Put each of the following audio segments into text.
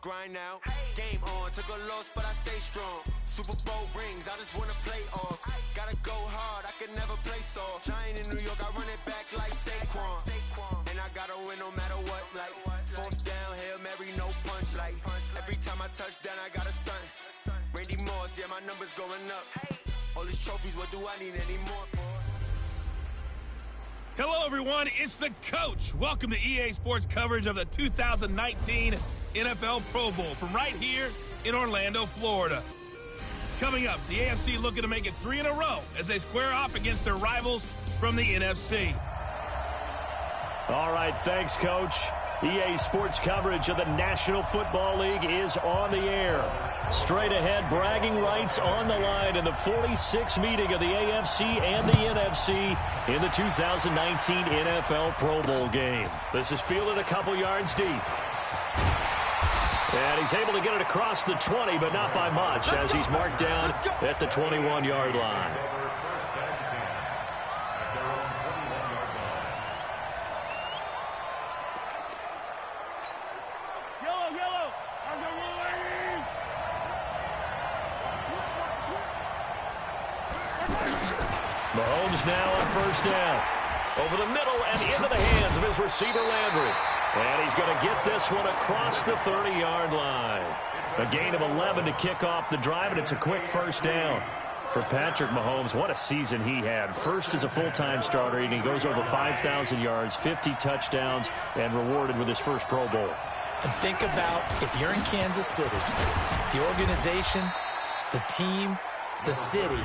grind now. Game on, took a loss, but I stay strong. Super Bowl rings, I just wanna play off. Gotta go hard, I can never play soft. Giant in New York, I run it back like Saquon. And I gotta win no matter what, like fourth down, Hail Mary, no punch. Like every time I touch down, I gotta stunt. Randy Moss, yeah, my number's going up. All these trophies, what do I need any more for? Hello, everyone. It's the coach. Welcome to EA Sports coverage of the 2019 NFL Pro Bowl from right here in Orlando, Florida. Coming up, the AFC looking to make it 3 in a row as they square off against their rivals from the NFC. All right, thanks, Coach. EA Sports coverage of the National Football League is on the air. Straight ahead, bragging rights on the line in the 46th meeting of the AFC and the NFC in the 2019 NFL Pro Bowl game. This is fielded a couple yards deep. And he's able to get it across the 20, but not by much, as he's marked down at the 21-yard line. Mahomes now on first down. Over the middle and into the hands of his receiver, Landry. And he's going to get this one across the 30-yard line. A gain of 11 to kick off the drive, and it's a quick first down. For Patrick Mahomes, what a season he had. First as a full-time starter, and he goes over 5,000 yards, 50 touchdowns, and rewarded with his first Pro Bowl. And think about if you're in Kansas City, the organization, the team, the city,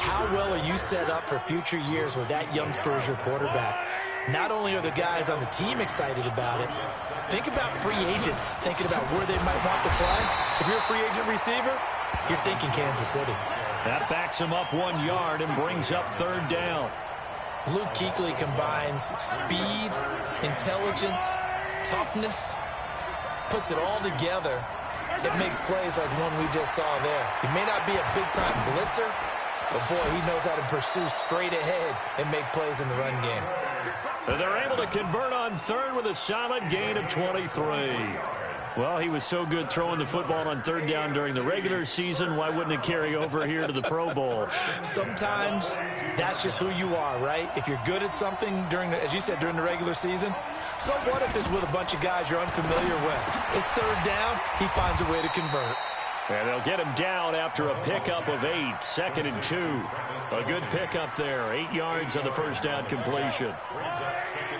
how well are you set up for future years with that youngster as your quarterback? Not only are the guys on the team excited about it, think about free agents, thinking about where they might want to play. If you're a free agent receiver, you're thinking Kansas City. That backs him up 1 yard and brings up third down. Luke Kuechly combines speed, intelligence, toughness, puts it all together. It makes plays like one we just saw there. He may not be a big-time blitzer, but, boy, he knows how to pursue straight ahead and make plays in the run game. And they're able to convert on third with a solid gain of 23. Well, he was so good throwing the football on third down during the regular season. Why wouldn't it carry over here to the Pro Bowl? Sometimes that's just who you are, right? If you're good at something during, as you said, during the regular season, so what if it's with a bunch of guys you're unfamiliar with? It's third down. He finds a way to convert. And they'll get him down after a pickup of 8, 2nd and 2. A good pickup there, 8 yards on the first down completion.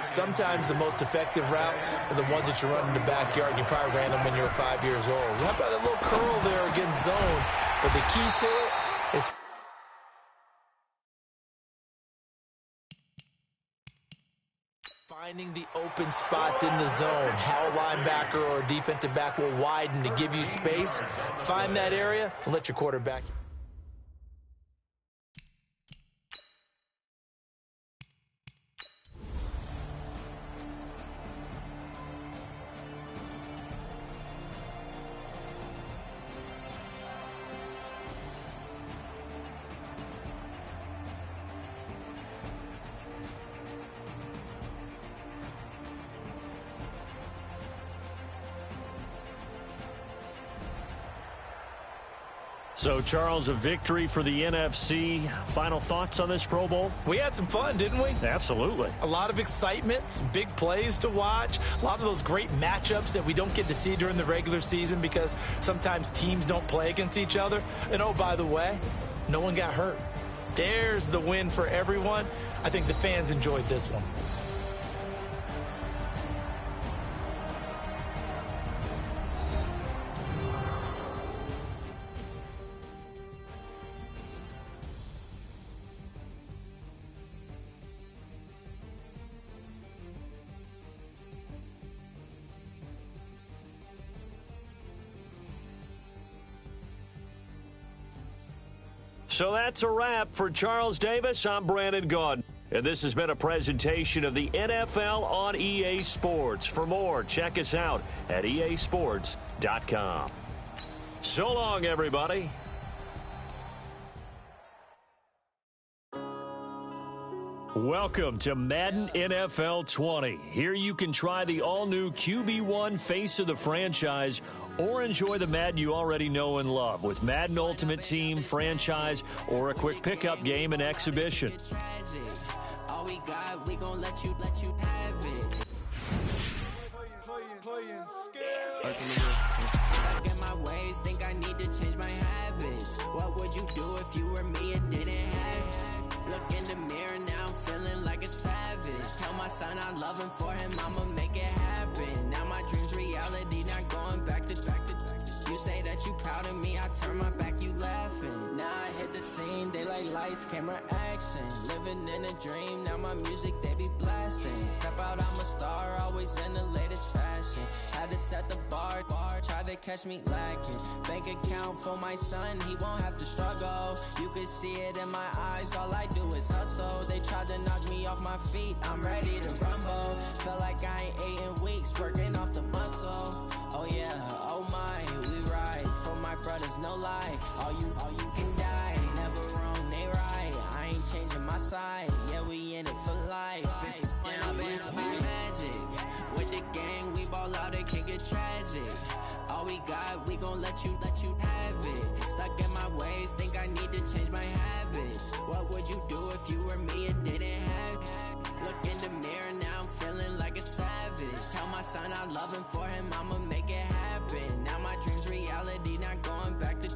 Sometimes the most effective routes are the ones that you run in the backyard, and you probably ran them when you were 5 years old. How about that little curl there against zone? But the key to it is finding the open spots in the zone. How a linebacker or a defensive back will widen to give you space. Find that area and let your quarterback. So, Charles, a victory for the NFC. Final thoughts on this Pro Bowl? We had some fun, didn't we? Absolutely. A lot of excitement, some big plays to watch, a lot of those great matchups that we don't get to see during the regular season because sometimes teams don't play against each other. And, oh, by the way, no one got hurt. There's the win for everyone. I think the fans enjoyed this one. So that's a wrap for Charles Davis. I'm Brandon Gaudin. And this has been a presentation of the NFL on EA Sports. For more, check us out at easports.com. So long, everybody. Welcome to Madden NFL 20. Here you can try the all-new QB1 face of the franchise or enjoy the Madden you already know and love with Madden Ultimate Team, franchise, or a quick pickup game and exhibition. All we got, we gon' let you have it. Stuck in my ways, think I need to change my habits. What would you do if you were me and didn't have it? Look in the mirror now, I'm feeling like a savage. Tell my son I love him, for him I'ma make it happen. Now my dream's reality, not going back to. You say that you proud of me, I turn my back, you laughing. Now I hit the scene, they like lights, camera, action. Living in a dream, now my music they be blasting. Step out, I'm a star, always in the latest fashion. Had to set the bar, try to catch me lacking. Bank account for my son, he won't have to struggle. You can see it in my eyes, all I do is hustle. They tried to knock me off my feet, I'm ready to rumble. Felt like I ain't ate in weeks, working off the muscle. Oh yeah, oh my, we ride for my brothers, no lie. All you can die, never wrong, they right. I ain't changing my side, yeah, we in it for life. And I've been magic with the gang, we ball out, it can get tragic. All we got, we gon' let you have it. Stuck in my ways, think I need to change my habits. What would you do if you were me and didn't have it? Look in the mirror now, I'm feeling like a savage. Tell my son I love him, for him I'ma make it happen. Now my dream's reality, not going back to.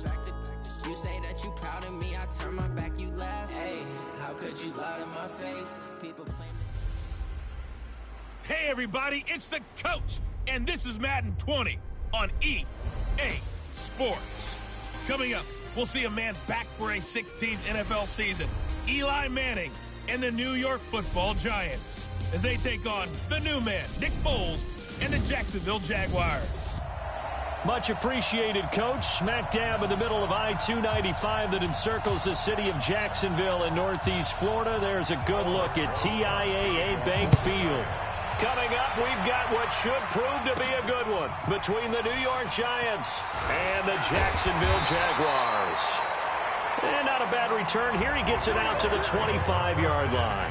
You say that you proud of me, I turn my back, you laugh. Hey, how could you lie to my face? People claim. Hey everybody, it's the coach, and this is Madden 20 on EA Sports. Coming up, we'll see a man back for a 16th NFL season, Eli Manning and the New York Football Giants, as they take on the new man, Nick Foles, and the Jacksonville Jaguars. Much appreciated, Coach. Smack dab in the middle of I-295 that encircles the city of Jacksonville in northeast Florida. There's a good look at TIAA Bank Field. Coming up, we've got what should prove to be a good one between the New York Giants and the Jacksonville Jaguars. And not a bad return here. He gets it out to the 25-yard line.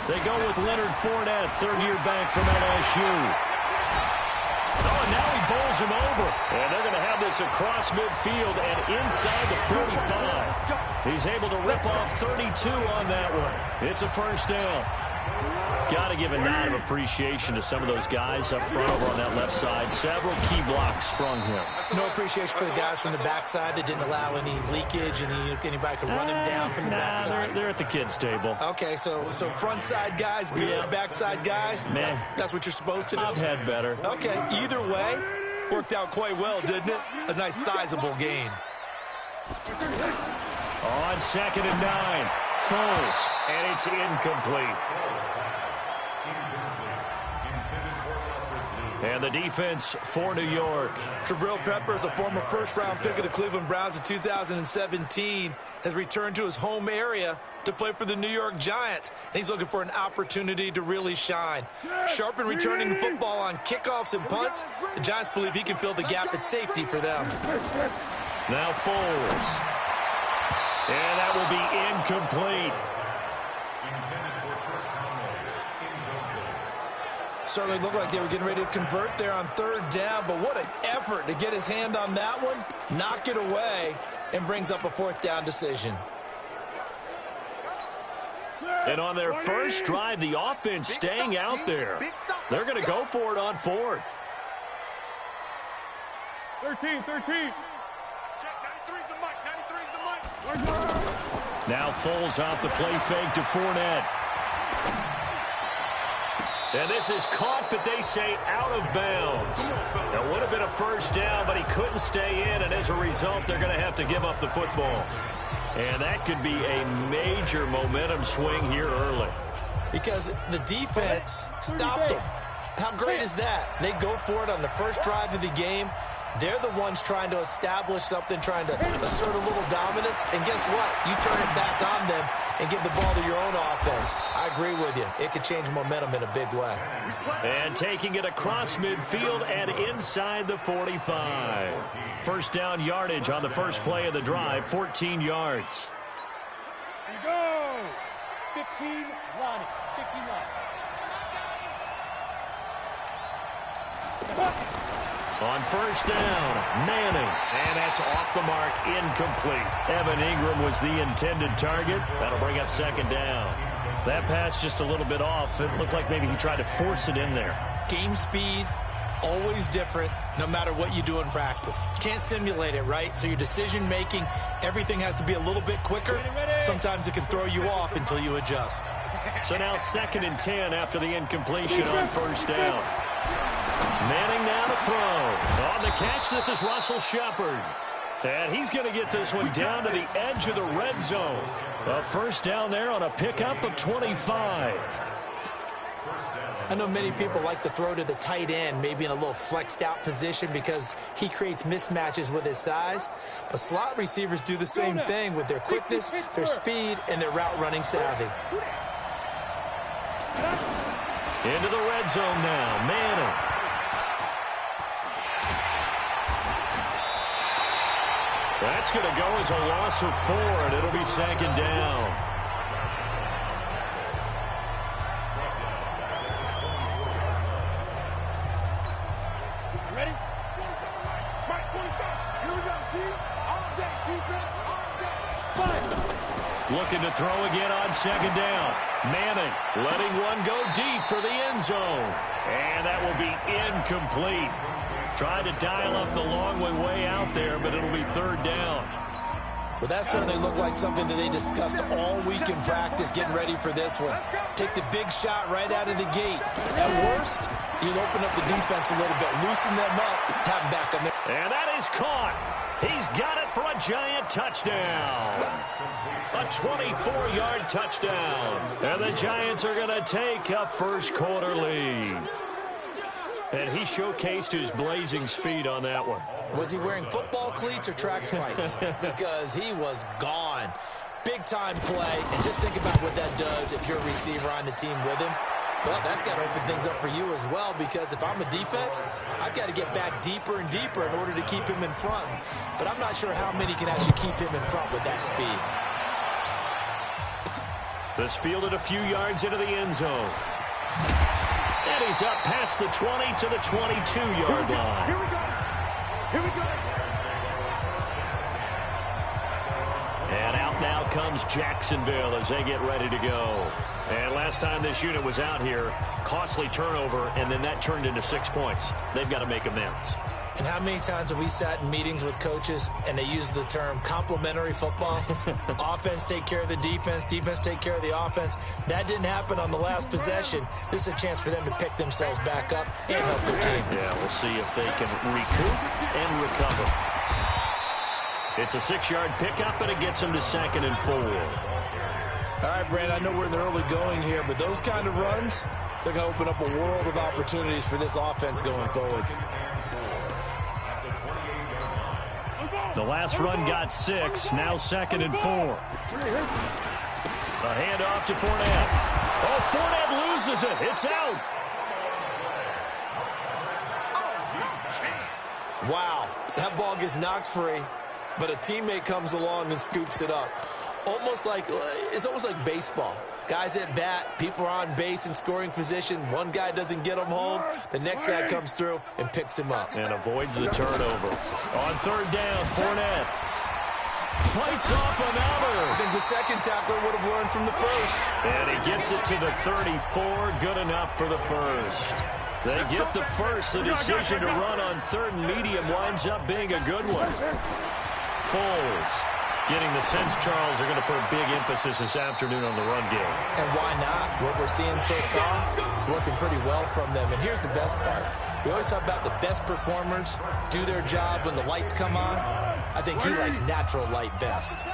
They go with Leonard Fournette, third-year back from LSU. Oh, and now he bowls him over. And they're going to have this across midfield and inside the 45. He's able to rip off 32 on that one. It's a first down. Got to give a nod of appreciation to some of those guys up front over on that left side. Several key blocks sprung him. No appreciation for the guys from the backside that didn't allow any leakage and anybody could run him down from the backside. They're at the kids' table. Okay, so front side guys good, yeah. Backside guys, man, that's what you're supposed to do. I've had better. Okay, either way, worked out quite well, didn't it? A nice sizable gain. On 2nd and 9, Foles, and it's incomplete. And the defense for New York. Jabril Peppers, a former first-round pick of the Cleveland Browns in 2017, has returned to his home area to play for the New York Giants. And he's looking for an opportunity to really shine. Sharp in returning the football on kickoffs and punts. The Giants believe he can fill the gap at safety for them. Now Foles. And that will be incomplete. Certainly looked like they were getting ready to convert there on 3rd down, but what an effort to get his hand on that one, knock it away, and brings up a 4th down decision. And on their first drive, the offense staying out there. They're going to go for it on 4th. 13. Check, 93's the mic, Now Foles off the play fake to Fournette. And this is caught, but they say out of bounds. It would have been a first down, but he couldn't stay in, and as a result, they're going to have to give up the football. And that could be a major momentum swing here early. Because the defense stopped them. How great is that? They go for it on the first drive of the game. They're the ones trying to establish something, trying to assert a little dominance. And guess what? You turn it back on them and give the ball to your own offense. I agree with you. It could change momentum in a big way. And taking it across midfield and inside the 45. First down yardage on the first play of the drive, 14 yards. And go! 15, Ronnie. 15 line. On first down, Manning. And that's off the mark, incomplete. Evan Ingram was the intended target. That'll bring up second down. That pass just a little bit off. It looked like maybe he tried to force it in there. Game speed, always different, no matter what you do in practice. Can't simulate it, right? So your decision-making, everything has to be a little bit quicker. Sometimes it can throw you off until you adjust. So now 2nd and 10 after the incompletion on first down. Manning now to throw. On the catch, this is Russell Shepard. And he's going to get this one down to the edge of the red zone. A first down there on a pickup of 25. I know many people like to throw to the tight end, maybe in a little flexed out position because he creates mismatches with his size. But slot receivers do the same thing with their quickness, their speed, and their route running savvy. Into the red zone now, Manning. That's going to go as a loss of 4, and it'll be second down. Ready? Mike, 20 stop. Here we go. D, all day. Defense, all day. Fight. Looking to throw again on second down. Manning letting one go deep for the end zone. And that will be incomplete. Tried to dial up the long way out there, but it'll be third down. Well, that certainly looked like something that they discussed all week in practice, getting ready for this one. Take the big shot right out of the gate. At worst, you'll open up the defense a little bit, loosen them up, have them back on there. And that is caught. He's got it for a giant touchdown. A 24-yard touchdown. And the Giants are going to take a first quarter lead. And he showcased his blazing speed on that one. Was he wearing football cleats or track spikes? Because he was gone. Big-time play. And just think about what that does if you're a receiver on the team with him. Well, that's got to open things up for you as well, because if I'm a defense, I've got to get back deeper and deeper in order to keep him in front. But I'm not sure how many can actually keep him in front with that speed. This fielded a few yards into the end zone. And he's up past the 20 to the 22-yard line. Here we go. Here we go. And out now comes Jacksonville as they get ready to go. And last time this unit was out here, costly turnover, and then that turned into 6 points. They've got to make amends. And how many times have we sat in meetings with coaches and they use the term complementary football? Offense take care of the defense, defense take care of the offense. That didn't happen on the last possession. This is a chance for them to pick themselves back up and help their team. Yeah, we'll see if they can recoup and recover. It's a 6-yard pickup, and it gets them to 2nd and 4. All right, Brandon, I know we're in the early going here, but those kind of runs, they're going to open up a world of opportunities for this offense going forward. The last run got 6, now 2nd and 4. A handoff to Fournette. Oh, Fournette loses it. It's out. Wow, that ball gets knocked free, but a teammate comes along and scoops it up. It's almost like baseball. Guys at bat, people are on base in scoring position. One guy doesn't get him home. The next guy comes through and picks him up. And avoids the turnover. On third down, Fournette fights off another. I think the second tackler would have learned from the first. And he gets it to the 34. Good enough for the first. They get the first. The decision to run on third and medium winds up being a good one. Foles getting the sense, Charles, are going to put a big emphasis this afternoon on the run game. And why not? What we're seeing so far, working pretty well from them. And here's the best part. We always talk about the best performers do their job when the lights come on. I think he likes natural light best.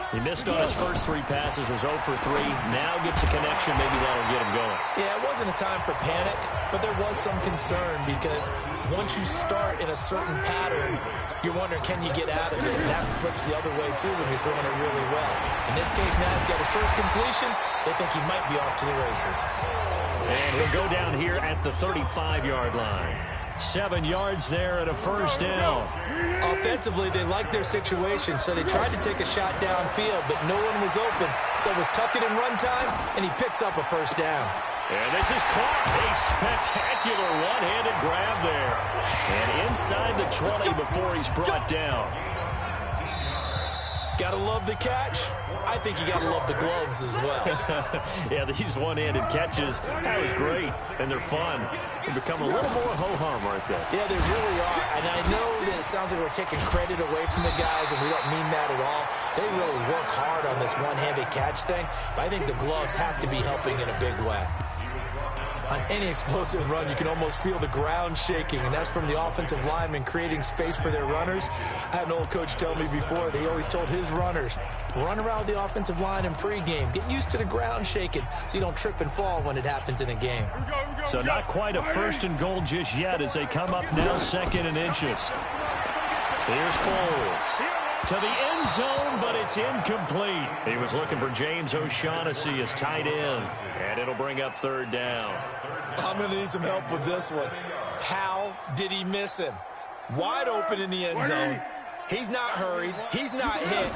He missed on his first 3 passes, was 0 for 3. Now gets a connection. Maybe that'll get him going. Yeah, it wasn't a time for panic, but there was some concern because once you start in a certain pattern, you're wondering, can you get out of it? And that flips the other way, too, when you're throwing it really well. In this case, now he's got his first completion. They think he might be off to the races. And he'll go down here at the 35-yard line. 7 yards there and a first down. Offensively, they liked their situation, so they tried to take a shot downfield, but no one was open. So it was tuck it in run time, and he picks up a first down. And this is caught. A spectacular one-handed grab there. And inside the 20 before he's brought down. Gotta love the catch. I think you gotta love the gloves as well. Yeah, these one-handed catches, that was great. And they're fun. They become a little more ho-hum, aren't they? Yeah, they really are. And I know that it sounds like we're taking credit away from the guys, and we don't mean that at all. They really work hard on this one-handed catch thing, but I think the gloves have to be helping in a big way. On any explosive run, you can almost feel the ground shaking, and that's from the offensive linemen creating space for their runners. I had an old coach tell me before, they always told his runners, run around the offensive line in pregame. Get used to the ground shaking so you don't trip and fall when it happens in a game. So not quite a 1st and goal just yet as they come up now 2nd and inches. Here's Foles. To the end zone, but it's incomplete. He was looking for James O'Shaughnessy as tight end, and it'll bring up 3rd down. I'm going to need some help with this one. How did he miss him? Wide open in the end zone. He's not hurried. He's not hit.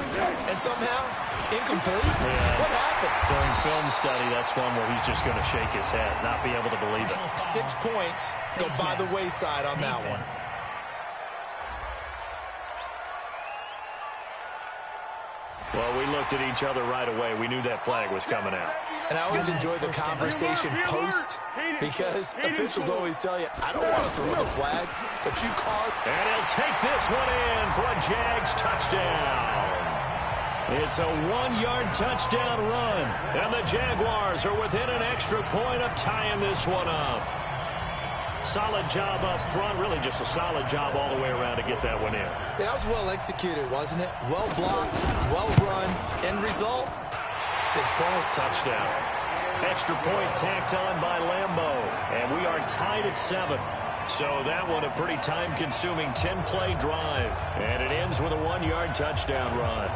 And somehow, incomplete? Yeah. What happened? During film study, that's one where he's just going to shake his head, not be able to believe it. 6 points go by the wayside on that one. Well, we looked at each other right away. We knew that flag was coming out. And I always enjoy the conversation post because officials always tell you, I don't want to throw the flag, but you call it. And he'll take this one in for a Jags touchdown. It's a 1-yard touchdown run, and the Jaguars are within an extra point of tying this one up. Solid job up front, really just a solid job all the way around to get that one in. Yeah, that was well executed, wasn't it? Well blocked, well run, end result, 6 points. Touchdown. Extra point tacked on by Lambeau, and we are tied at 7. So that one a pretty time-consuming 10-play drive, and it ends with a 1-yard touchdown run.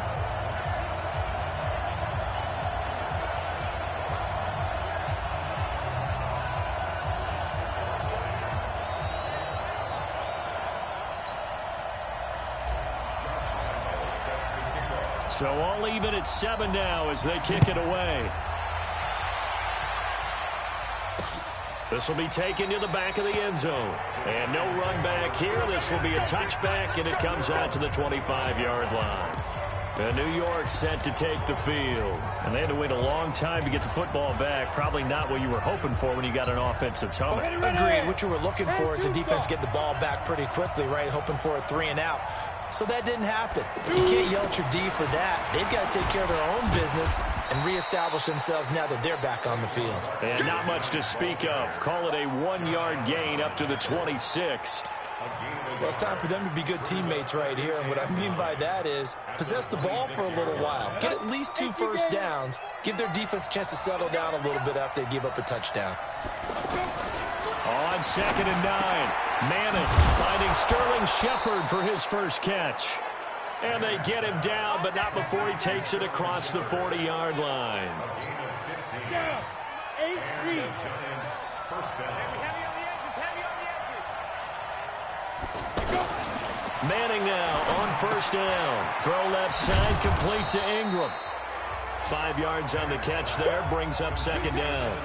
So all even at 7 now as they kick it away. This will be taken to the back of the end zone. And no run back here. This will be a touchback, and it comes out to the 25-yard line. And New York set to take the field. And they had to wait a long time to get the football back. Probably not what you were hoping for when you got an offense that's humming. Agreed. What you were looking for is the defense get the ball back pretty quickly, right? Hoping for a 3 and out. So that didn't happen. You can't yell at your D for that. They've got to take care of their own business and reestablish themselves now that they're back on the field. And not much to speak of. Call it a 1-yard gain up to the 26. Well, it's time for them to be good teammates right here. And what I mean by that is possess the ball for a little while. Get at least 2 first downs. Give their defense a chance to settle down a little bit after they give up a touchdown. On 2nd and 9, Manning finding Sterling Shepard for his first catch. And they get him down, but not before he takes it across the 40-yard line. Down. 8 deep. Manning now on 1st down. Throw left side, complete to Ingram. 5 yards on the catch there, brings up 2nd down.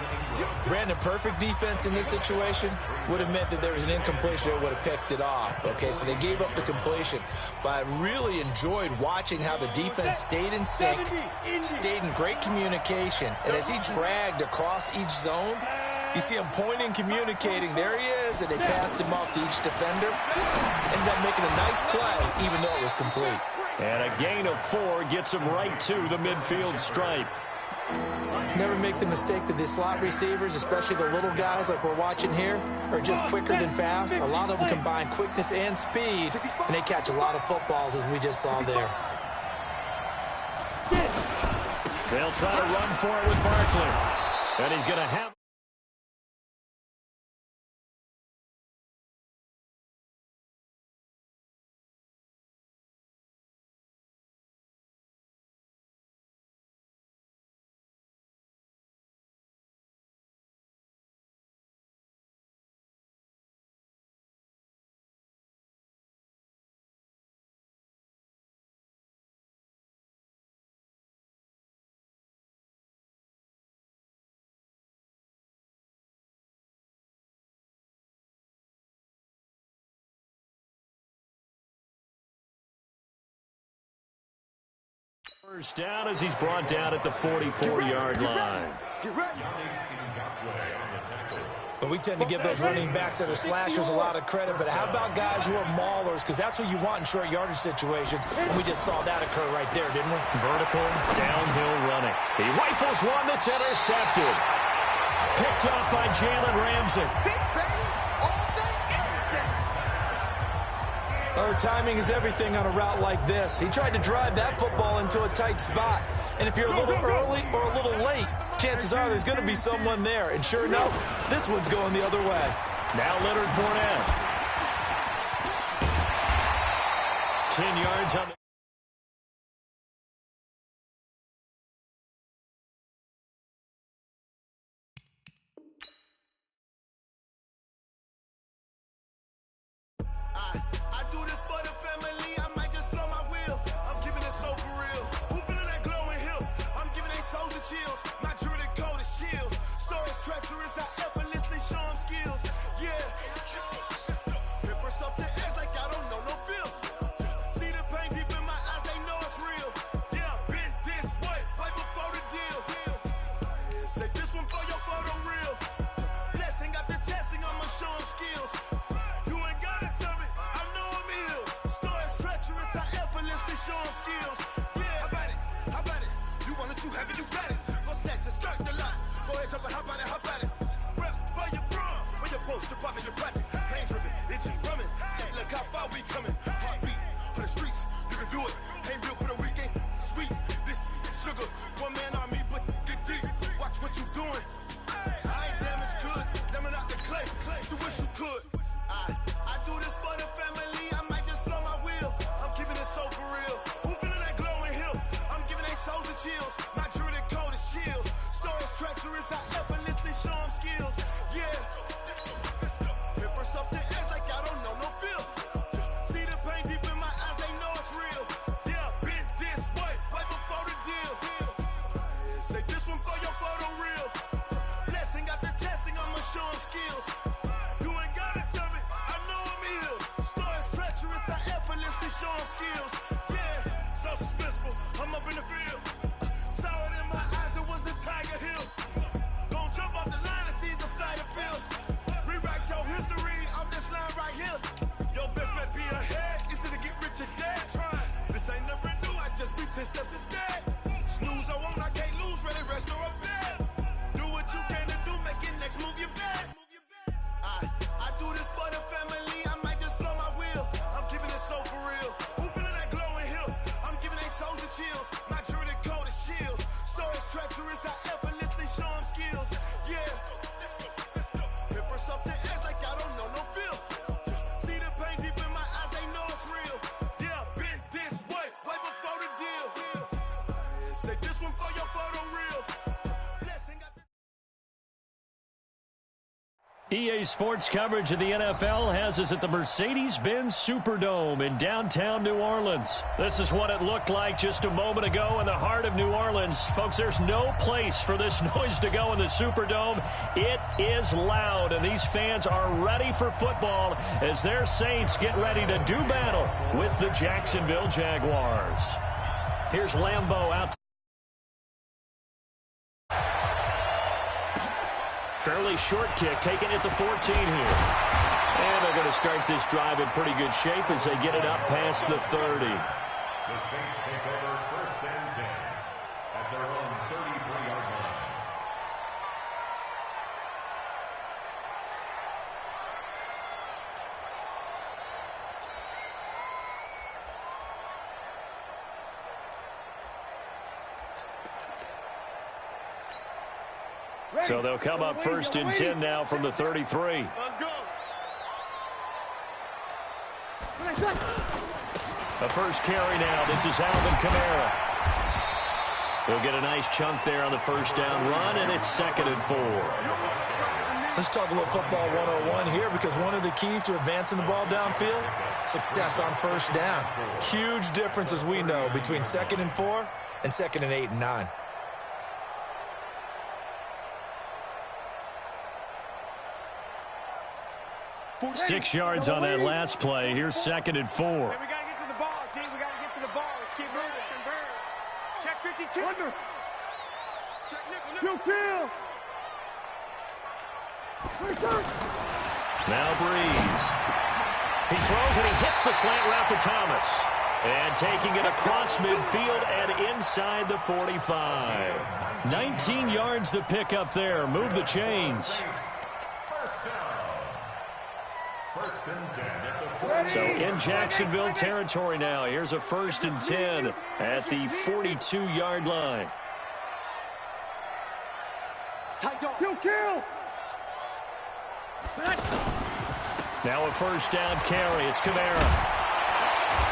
Brandon, perfect defense in this situation would have meant that there was an incompletion that would have picked it off. Okay, so they gave up the completion. But I really enjoyed watching how the defense stayed in sync, stayed in great communication. And as he dragged across each zone, you see him pointing, communicating. There he is, and they passed him off to each defender. Ended up making a nice play, even though it was complete. And a gain of 4 gets him right to the midfield stripe. Never make the mistake that the slot receivers, especially the little guys like we're watching here, are just quicker than fast. A lot of them combine quickness and speed, and they catch a lot of footballs, as we just saw there. They'll try to run for it with Barkley. And he's going to have... First down as he's brought down at the 44-yard line. But we tend to give those running backs that are slashers a lot of credit, but how about guys who are maulers? Because that's who you want in short yardage situations, and we just saw that occur right there, didn't we? Vertical, downhill running. He rifles one that's intercepted. Picked off by Jalen Ramsey. Oh, timing is everything on a route like this. He tried to drive that football into a tight spot. And if you're a little early or a little late, chances are there's going to be someone there. And sure enough, this one's going the other way. Now Leonard Fournette. 10 yards on the... I do this for the family, I might just blow my wheel. I'm giving it so for real. Who feeling that glowing hill? I'm giving they soldier chills. My jewelry code is chill. Stories treacherous, I effortlessly show them skills. Yeah. Paper stuff the edge like I don't know no bill. See the pain deep in my eyes, they know it's real. Yeah, been this way, right before the deal. Say this one for your photo real. Blessing after testing, I'ma show them skills. You ain't gotta tell me, I know I'm ill. Stories treacherous, I effortlessly show them skills. Yeah, how about it? How about it? You want it, you have it, you got it. Go snatch it, skirt the lot. Go ahead, jump it, how about it, how about it? Rep for your bro, for your poster, popping your projects. Pain driven, itching, drumming. Look how far we coming. Heartbeat for the streets, you can do it. Ain't built for the weekend, sweet. This sugar, one man army, but get deep. Watch what you doing. I ain't damaged goods, damn out the clay. You wish you could. I do this for the family, I might just blow my wheel. I'm giving it so for real. Who feeling that glowing hill? I'm giving they soldier chills. My jewelry code is chill. Stories treacherous, I effortlessly show them skills. Yeah. Paper stuff the edge like I don't know no bill. See the pain deep in my eyes, they know it's real. Yeah, been this way, right before the deal. Say this one for your photo real. Blessing after testing, I'ma show them skills. You ain't gotta tell me, I know I'm ill. Stories treacherous, I effortlessly show them skills. Yeah, so suspenseful, I'm up in the field. Saw it in my eyes, it was the Tiger Hill. Gon' jump off the line and see the flight of field. Rewrite your history off this line right here. Your best bet be ahead, easy to get rich or dead. Trying, this ain't never new, I just be 10 steps instead. Snooze I won't, I can't lose, ready, rest or up bed. Do what you can to do, make it next move your best. I do this for the family, I might just blow my wheel. I'm giving it so for real. Who feeling that glowing hill? I'm giving they soldier chills. My jewelry code is chill. Stories treacherous, I effortlessly show them skills. Yeah. Paper stuff the edge like I don't know no bill. See the pain deep in my eyes, they know it's real. Yeah, been this way, right before the deal. Say this one for your photo real. Blessing after EA Sports coverage of the NFL has us at the Mercedes-Benz Superdome in downtown New Orleans. This is what it looked like just a moment ago in the heart of New Orleans. Folks, there's no place for this noise to go in the Superdome. It is loud, and these fans are ready for football as their Saints get ready to do battle with the Jacksonville Jaguars. Here's Lambeau out. Fairly short kick, taken at the 14 here. And they're going to start this drive in pretty good shape as they get it up past the 30. The Saints take over first and 10 at their own 33-yard line. So they'll come up first and 10 now from the 33. Let's go. The first carry now. This is Alvin Kamara. He'll get a nice chunk there on the first down run, and it's 2nd and 4. Let's talk a little football 101 here, because one of the keys to advancing the ball downfield, success on first down. Huge difference, as we know, between 2nd and 4 and 2nd and 8 and 9. Six yards on that last play. Here's 2nd and 4. We got to get to the ball, team. We got to get to the ball. Let's keep moving. Check 52. Under. Check nickel. Kill. Now Breeze. He throws and he hits the slant route to Thomas. And taking it across midfield and inside the 45. 19 yards to pick up there. Move the chains. So in Jacksonville territory now. Here's a 1st and 10 at the 42-yard line. Kill. Now a first down carry. It's Kamara.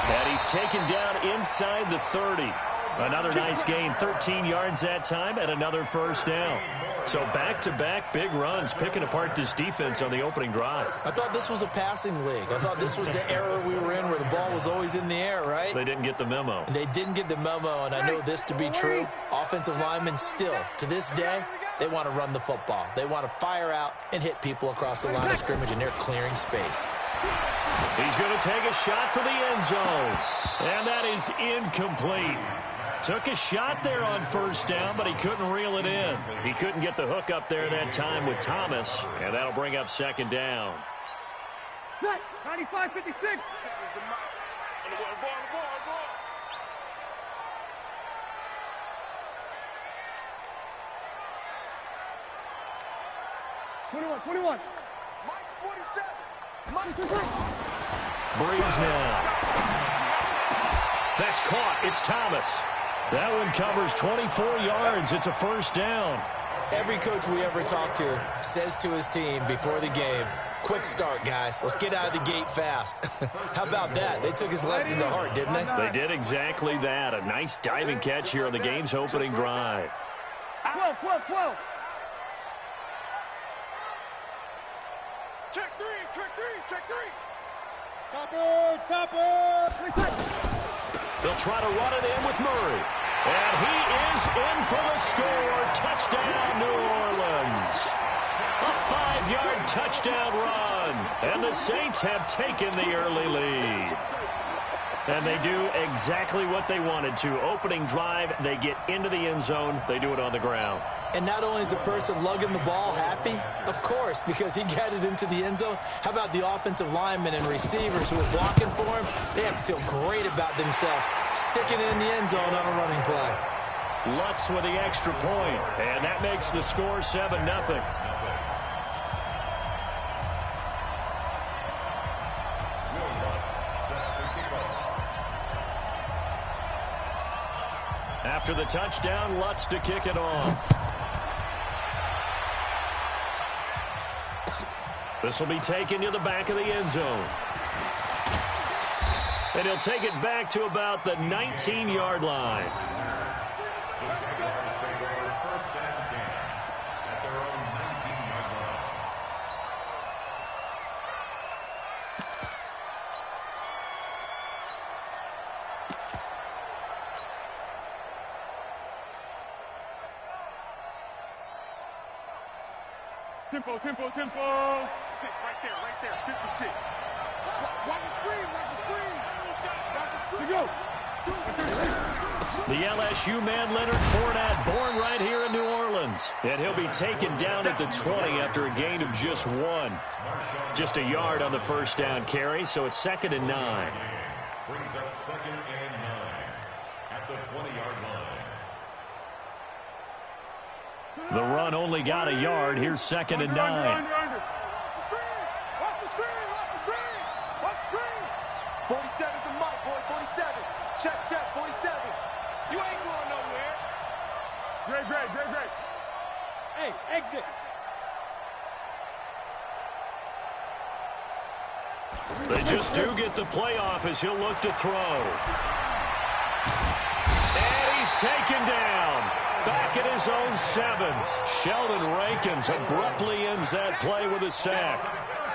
And he's taken down inside the 30. Another nice gain. 13 yards that time and another first down. So back-to-back big runs, picking apart this defense on the opening drive. I thought this was a passing league. I thought this was the era we were in where the ball was always in the air, right? They didn't get the memo. And they didn't get the memo, and I know this to be true. Offensive linemen still, to this day, they want to run the football. They want to fire out and hit people across the line of scrimmage, and they're clearing space. He's going to take a shot for the end zone. And that is incomplete. Took a shot there on first down, but he couldn't reel it in. He couldn't get the hook up there that time with Thomas, and that'll bring up 2nd down. 95-56. Ball. 21. Mike's 47. Breeze now. That's caught. It's Thomas. That one covers 24 yards. It's a first down. Every coach we ever talk to says to his team before the game, quick start, guys. Let's get out of the gate fast. How about that? They took his lesson to heart, didn't they? They did exactly that. A nice diving catch here on the game's opening drive. 12. Check three. Topper. They'll try to run it in with Murray. And he is in for the score. Touchdown, New Orleans. A 5-yard touchdown run. And the Saints have taken the early lead. And they do exactly what they wanted to. Opening drive, they get into the end zone. They do it on the ground. And not only is the person lugging the ball happy, of course, because he got it into the end zone. How about the offensive linemen and receivers who are blocking for him? They have to feel great about themselves, sticking it in the end zone on a running play. Lutz with the extra point, and that makes the score 7-0. After the touchdown, Lutz to kick it off. This will be taken to the back of the end zone. And he'll take it back to about the 19-yard line. Tempo. 6, right there, 56. Watch the screen. Go. The LSU man, Leonard Fournette, born right here in New Orleans. And he'll be taken down at the 20 after a gain of just 1. Just a yard on the first down carry, so it's 2nd and 9. Brings up 2nd and 9 at the 20-yard line. The run only got a yard. Here's 2nd and 9. Watch the screen. 47's the mic, boy. 47. Check. 47. You ain't going nowhere. Great. Hey, exit. They just do get the playoff as he'll look to throw. And he's taken down. Back at his own 7. Sheldon Rankins abruptly ends that play with a sack.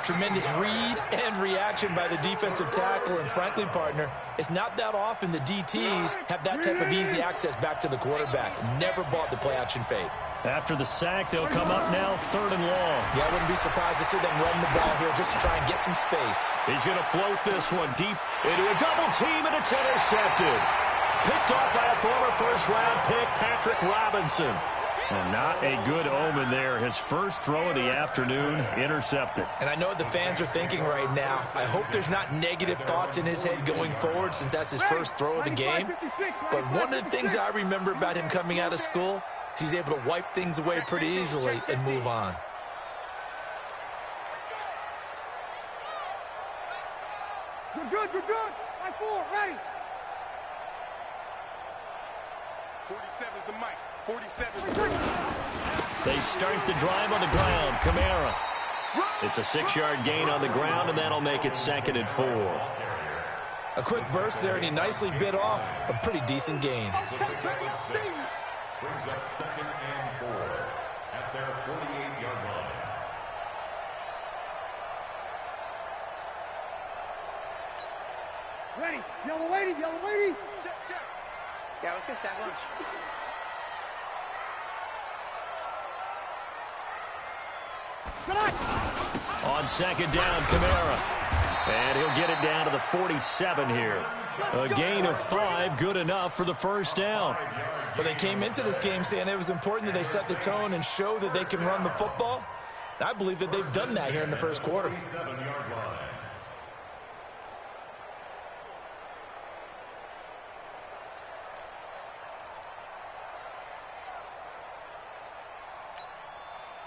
Tremendous read and reaction by the defensive tackle, and frankly, partner, it's not that often the DTs have that type of easy access back to the quarterback. Never bought the play-action fade. After the sack, they'll come up now 3rd and long. Yeah, I wouldn't be surprised to see them run the ball here just to try and get some space. He's going to float this one deep into a double team, and it's intercepted. Picked off by a former first-round pick, Patrick Robinson. And not a good omen there. His first throw of the afternoon, intercepted. And I know what the fans are thinking right now. I hope there's not negative thoughts in his head going forward since that's his first throw of the game. But one of the things I remember about him coming out of school is he's able to wipe things away pretty easily and move on. Good, good, good, good. Line 4, ready. 47's the mic. 47's They start the drive on the ground. Kamara. It's a 6-yard gain on the ground, and that'll make it 2nd and 4. A quick burst there, and he nicely bit off a pretty decent gain. Brings up 2nd and 4 at their 48-yard line. Ready. Yellow lady, yellow lady. check, check. Yeah, let's get sack lunch. On 2nd down, Kamara. And he'll get it down to the 47 here. A gain of 5, good enough for the first down. Well, they came into this game saying it was important that they set the tone and show that they can run the football. And I believe that they've done that here in the first quarter. 7-yard line.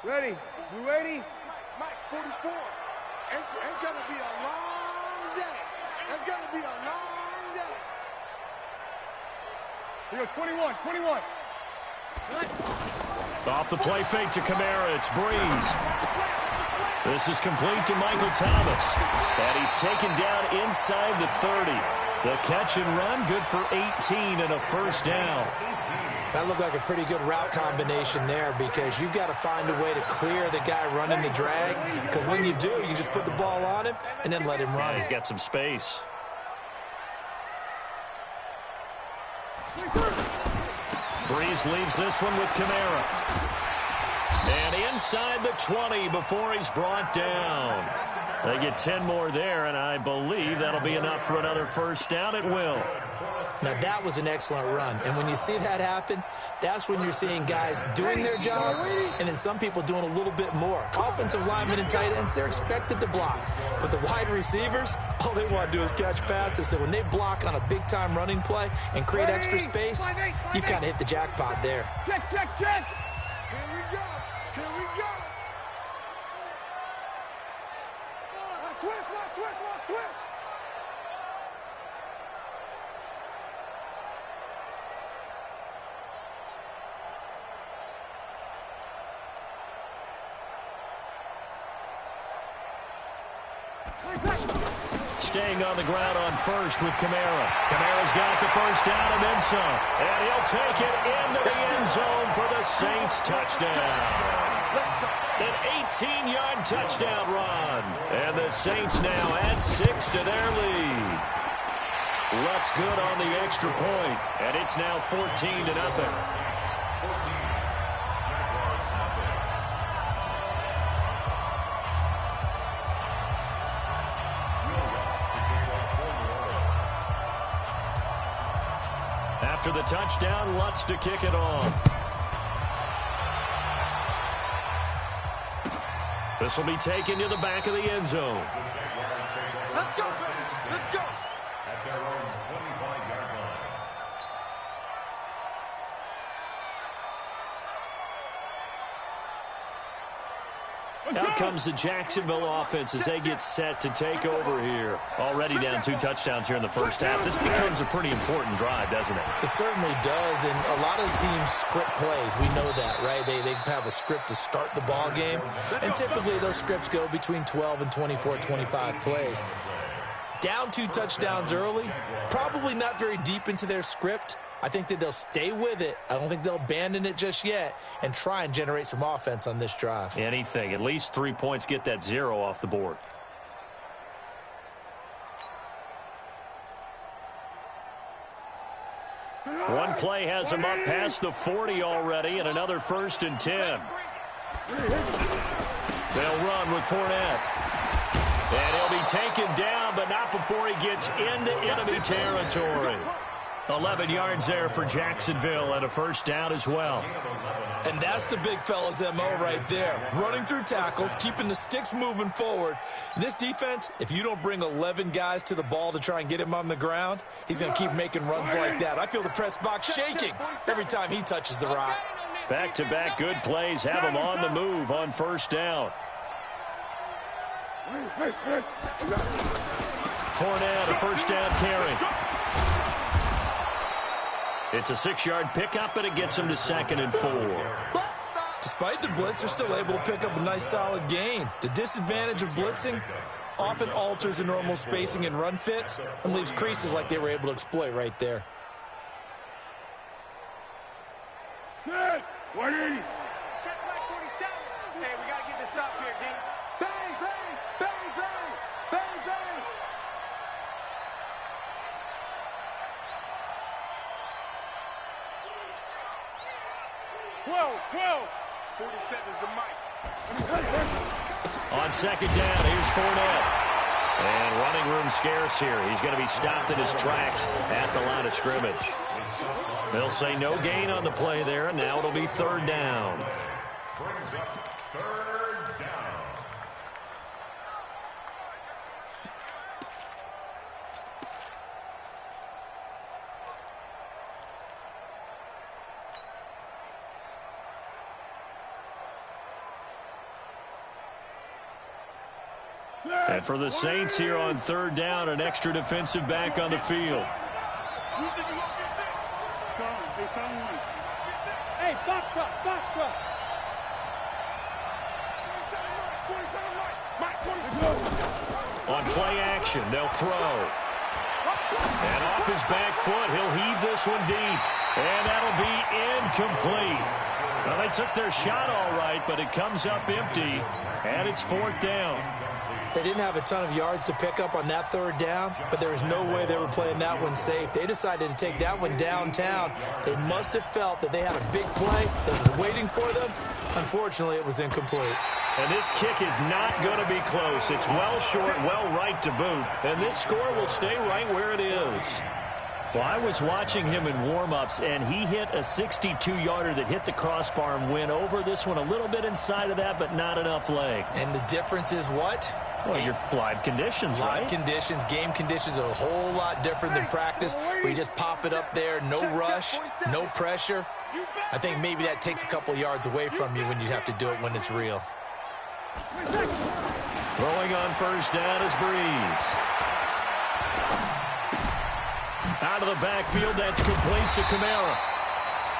Ready. You ready? Mike, 44. It's going to be a long day. It's going to be a long day. Here, 21, 21. Off the play fake to Kamara, it's Breeze. This is complete to Michael Thomas. And he's taken down inside the 30. The catch and run, good for 18 and a first down. That looked like a pretty good route combination there because you've got to find a way to clear the guy running the drag, because when you do, you just put the ball on him and then let him run. He's got some space. Breeze leaves this one with Kamara. And inside the 20 before he's brought down. They get 10 more there, and I believe that'll be enough for another first down. It will. Now, that was an excellent run. And when you see that happen, that's when you're seeing guys doing their job and then some people doing a little bit more. Offensive linemen and tight ends, they're expected to block. But the wide receivers, all they want to do is catch passes. So when they block on a big-time running play and create extra space, you've kind of hit the jackpot there. Check, check, check. Here we go. Here we go. Switch, switch, switch, switch. Staying on the ground on first with Kamara. Kamara's got the first down and then some. And he'll take it into the end zone for the Saints touchdown. An 18-yard touchdown run. And the Saints now add 6 to their lead. Lutz good on the extra point, and it's now 14-0. After the touchdown, Lutz to kick it off. This will be taken to the back of the end zone. Let's go, let's go. At their own 25-yard line. Out comes the Jacksonville offense as they get set to take over here. Already down 2 touchdowns here in the first half. This becomes a pretty important drive, doesn't it? It certainly does, and a lot of the teams script plays. We know that, right? They have a script to start the ball game, and typically those scripts go between 12 and 24, 25 plays. Down 2 touchdowns early, probably not very deep into their script. I think that they'll stay with it. I don't think they'll abandon it just yet and try and generate some offense on this drive. Anything. At least 3 points, get that 0 off the board. One play has them up past the 40 already, and another 1st and 10. They'll run with Fournette. And he'll be taken down, but not before he gets into enemy territory. 11 yards there for Jacksonville and a 1st down as well. And that's the big fella's MO right there. Running through tackles, keeping the sticks moving forward. This defense, if you don't bring 11 guys to the ball to try and get him on the ground, he's going to keep making runs like that. I feel the press box shaking every time he touches the rock. Back-to-back good plays have him on the move on 1st down. Fournette, a 1st down carry. It's a 6-yard pickup, and it gets him to 2nd and 4. Despite the blitz, they're still able to pick up a nice, solid gain. The disadvantage of blitzing often alters the normal spacing and run fits and leaves creases like they were able to exploit right there. Good. 180. Check back 47. Hey, we got to get this stop here, D. Bang, bang, bang, bang, bang, bang. 12. 47 is the mic. On 2nd down, here's Fournette. And running room scarce here. He's going to be stopped in his tracks at the line of scrimmage. They'll say no gain on the play there, and now it'll be 3rd down. Brings up 3rd down. And for the Saints here on 3rd down, an extra defensive back on the field. Hey, box truck, box truck. On play action, they'll throw. And off his back foot, he'll heave this one deep. And that'll be incomplete. Well, they took their shot all right, but it comes up empty, and it's 4th down. They didn't have a ton of yards to pick up on that 3rd down, but there was no way they were playing that one safe. They decided to take that one downtown. They must have felt that they had a big play that was waiting for them. Unfortunately, it was incomplete. And this kick is not going to be close. It's well short, well right to boot. And this score will stay right where it is. Well, I was watching him in warm-ups, and he hit a 62-yarder that hit the crossbar and went over. This one a little bit inside of that, but not enough leg. And the difference is what? Well, your live conditions, right? Live conditions, game conditions are a whole lot different than practice, where you just pop it up there, no rush, no pressure. I think maybe that takes a couple yards away from you when you have to do it when it's real. Throwing on 1st down is Breeze. Out of the backfield, that's complete to Kamara.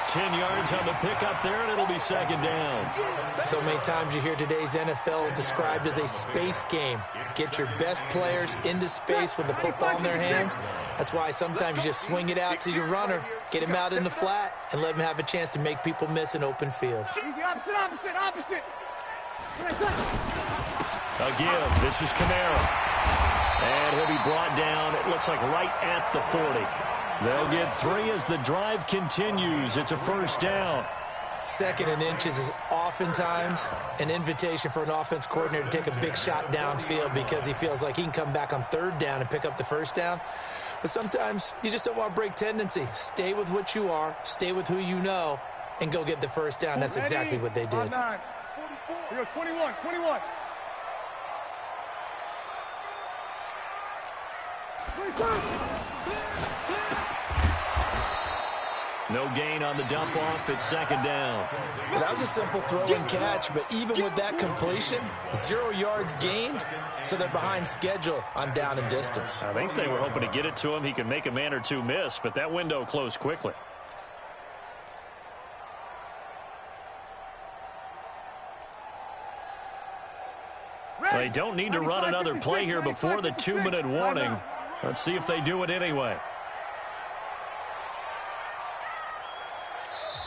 10 yards on the pickup there, and it'll be 2nd down. So many times you hear today's NFL described as a space game. Get your best players into space with the football in their hands. That's why sometimes you just swing it out to your runner, get him out in the flat, and let him have a chance to make people miss an open field. Easy, opposite. A give. This is Kamara. And he'll be brought down, it looks like right at the 40. They'll get 3 as the drive continues. It's a 1st down. 2nd and inches is oftentimes an invitation for an offense coordinator to take a big shot downfield because he feels like he can come back on 3rd down and pick up the 1st down. But sometimes you just don't want to break tendency. Stay with what you are, stay with who you know, and go get the 1st down. That's exactly what they did. 21. No gain on the dump off. It's second down. Well, that was a simple throw and catch, but even with that completion, 0 yards gained, so they're behind schedule on down and distance. I think they were hoping to get it to him. He could make a man or two miss, but that window closed quickly. They don't need to run another play here before the 2-minute warning. Let's see if they do it anyway.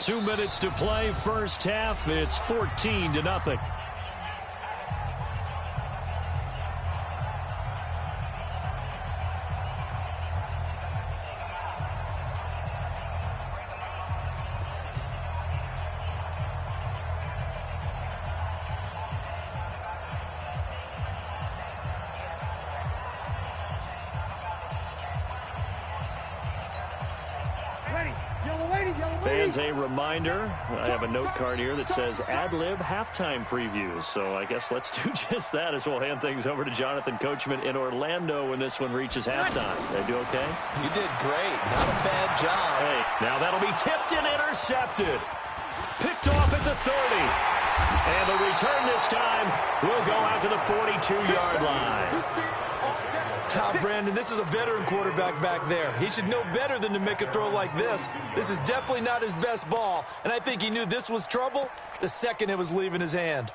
2 minutes to play, first half. It's 14-0. Fans, a reminder, I have a note card here that says ad-lib halftime previews. So I guess let's do just that as we'll hand things over to Jonathan Coachman in Orlando when this one reaches halftime. They do okay? You did great. Not a bad job. Hey, now that'll be tipped and intercepted. Picked off at the 30. And the return this time will go out to the 42-yard line. Brandon, this is a veteran quarterback back there. He should know better than to make a throw like this. This is definitely not his best ball, and I think he knew this was trouble the second it was leaving his hand.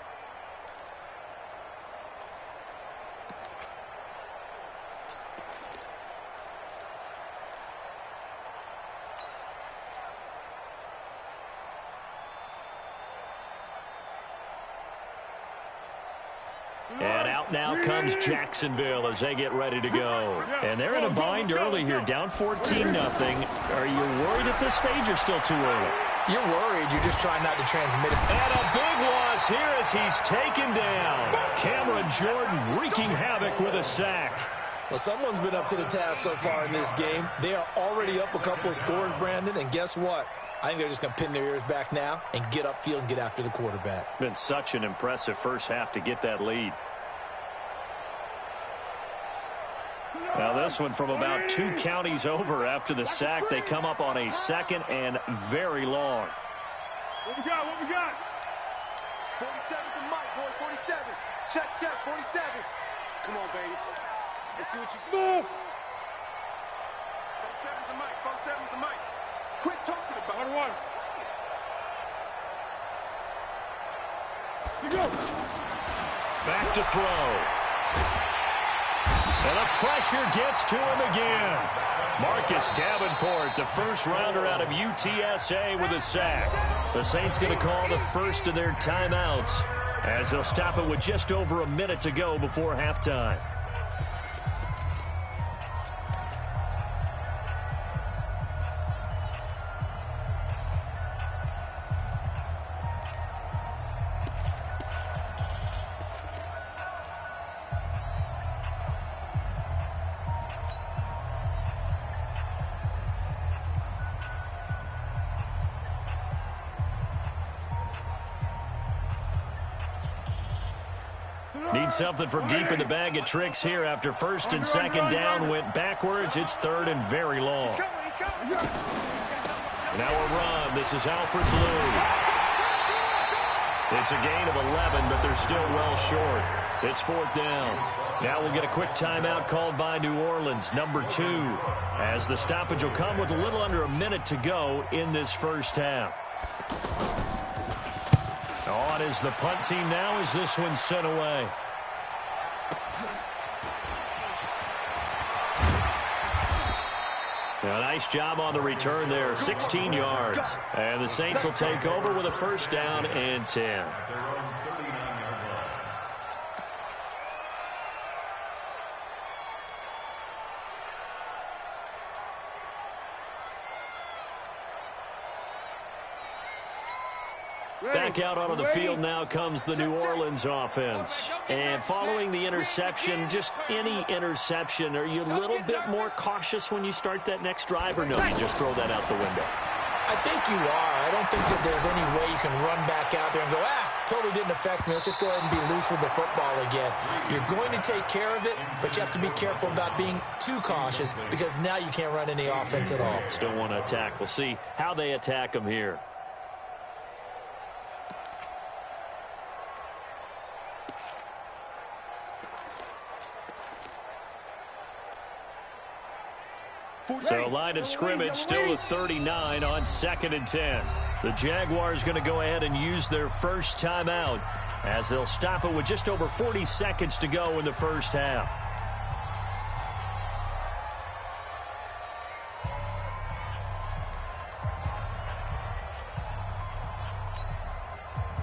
And out now comes Jacksonville as they get ready to go. And they're in a bind early here, down 14-0. Are you worried at this stage or still too early? You're worried. You're just trying not to transmit it. And a big loss here as he's taken down. Cameron Jordan wreaking havoc with a sack. Well, someone's been up to the task so far in this game. They are already up a couple of scores, Brandon, and guess what? I think they're just going to pin their ears back now and get upfield and get after the quarterback. Been such an impressive first half to get that lead. Now this one from about 2 counties over after the sack. They come up on a second and very long. What we got? What we got? 47's the mic, boy. 47. Check, 47. Come on, baby. Let's see what you smooth. 47's the mic. 47's the mic. Quit talking about it. 1-1. You go. Back to throw. And the pressure gets to him again. Marcus Davenport, the first rounder out of UTSA with a sack. The Saints going to call the first of their timeouts as they'll stop it with just over a minute to go before halftime. Need something from deep in the bag of tricks here after first and second down went backwards. It's third and very long. Now a run. This is Alfred Blue. It's a gain of 11, but they're still well short. It's fourth down. Now we'll get a quick timeout called by New Orleans, number 2, as the stoppage will come with a little under a minute to go in this first half. On is the punt team now as this one's sent away. A nice job on the return there, 16 yards. And the Saints will take over with a first down and 10. Back out onto the field now comes the New Orleans offense. And following the interception, just any interception, are you a little bit more cautious when you start that next drive, or no, you just throw that out the window? I think you are. I don't think that there's any way you can run back out there and go, totally didn't affect me. Let's just go ahead and be loose with the football again. You're going to take care of it, but you have to be careful about being too cautious because now you can't run any offense at all. Still want to attack. We'll see how they attack them here. So line of scrimmage still at 39 on 2nd and 10. The Jaguars going to go ahead and use their first timeout as they'll stop it with just over 40 seconds to go in the first half.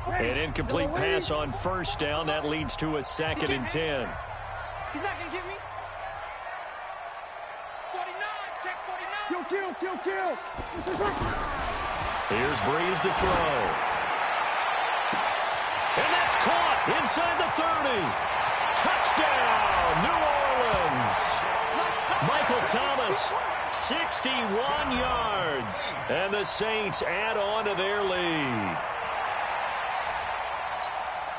An incomplete pass on first down. That leads to a 2nd and 10. He's not going to get me. 49, check 49. Kill. Here's Breeze to throw. And that's caught inside the 30. Touchdown, New Orleans. Michael Thomas, 61 yards. And the Saints add on to their lead.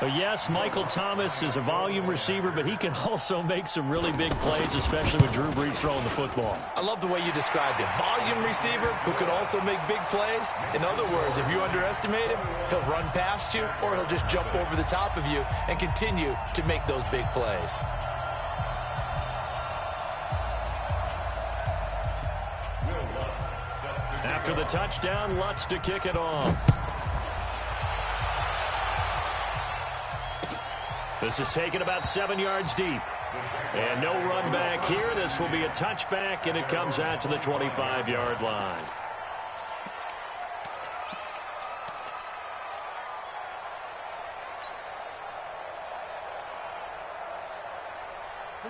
Yes, Michael Thomas is a volume receiver, but he can also make some really big plays, especially with Drew Brees throwing the football. I love the way you described it. Volume receiver who can also make big plays. In other words, if you underestimate him, he'll run past you or he'll just jump over the top of you and continue to make those big plays. After the touchdown, Lutz to kick it off. This is taken about 7 yards deep. And no run back here. This will be a touchback, and it comes out to the 25-yard line.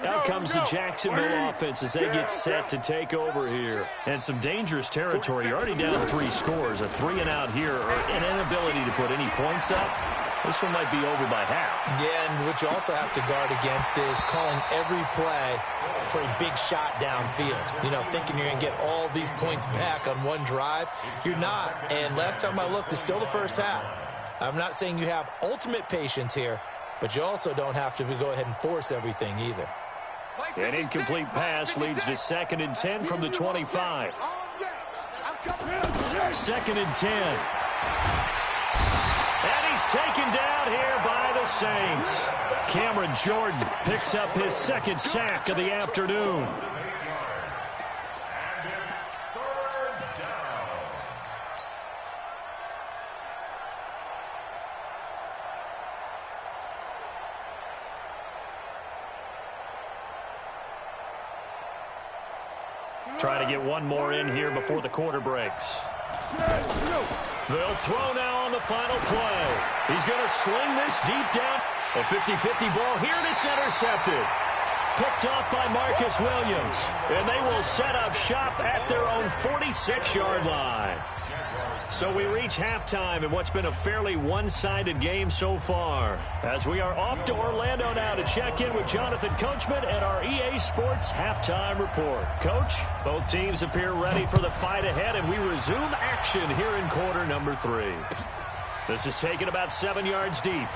Out comes the Jacksonville offense as they get set to take over here. And some dangerous territory. You're already down 3 scores. A 3-and-out here, or an inability to put any points up. This one might be over by half. Yeah, and what you also have to guard against is calling every play for a big shot downfield. You know, thinking you're going to get all these points back on one drive. You're not. And last time I looked, it's still the first half. I'm not saying you have ultimate patience here, but you also don't have to go ahead and force everything either. An incomplete pass leads to 2nd and 10 from the 25. 2nd and 10. And he's taken down here by the Saints. Cameron Jordan picks up his 2nd sack of the afternoon. Trying to get one more in here before the quarter breaks. They'll throw now on the final play. He's going to sling this deep down. A 50-50 ball here, and it's intercepted. Picked off by Marcus Williams. And they will set up shop at their own 46-yard line. So we reach halftime in what's been a fairly one-sided game so far. As we are off to Orlando now to check in with Jonathan Coachman and our EA Sports Halftime Report. Coach, both teams appear ready for the fight ahead, and we resume action here in quarter number 3. This is taken about 7 yards deep.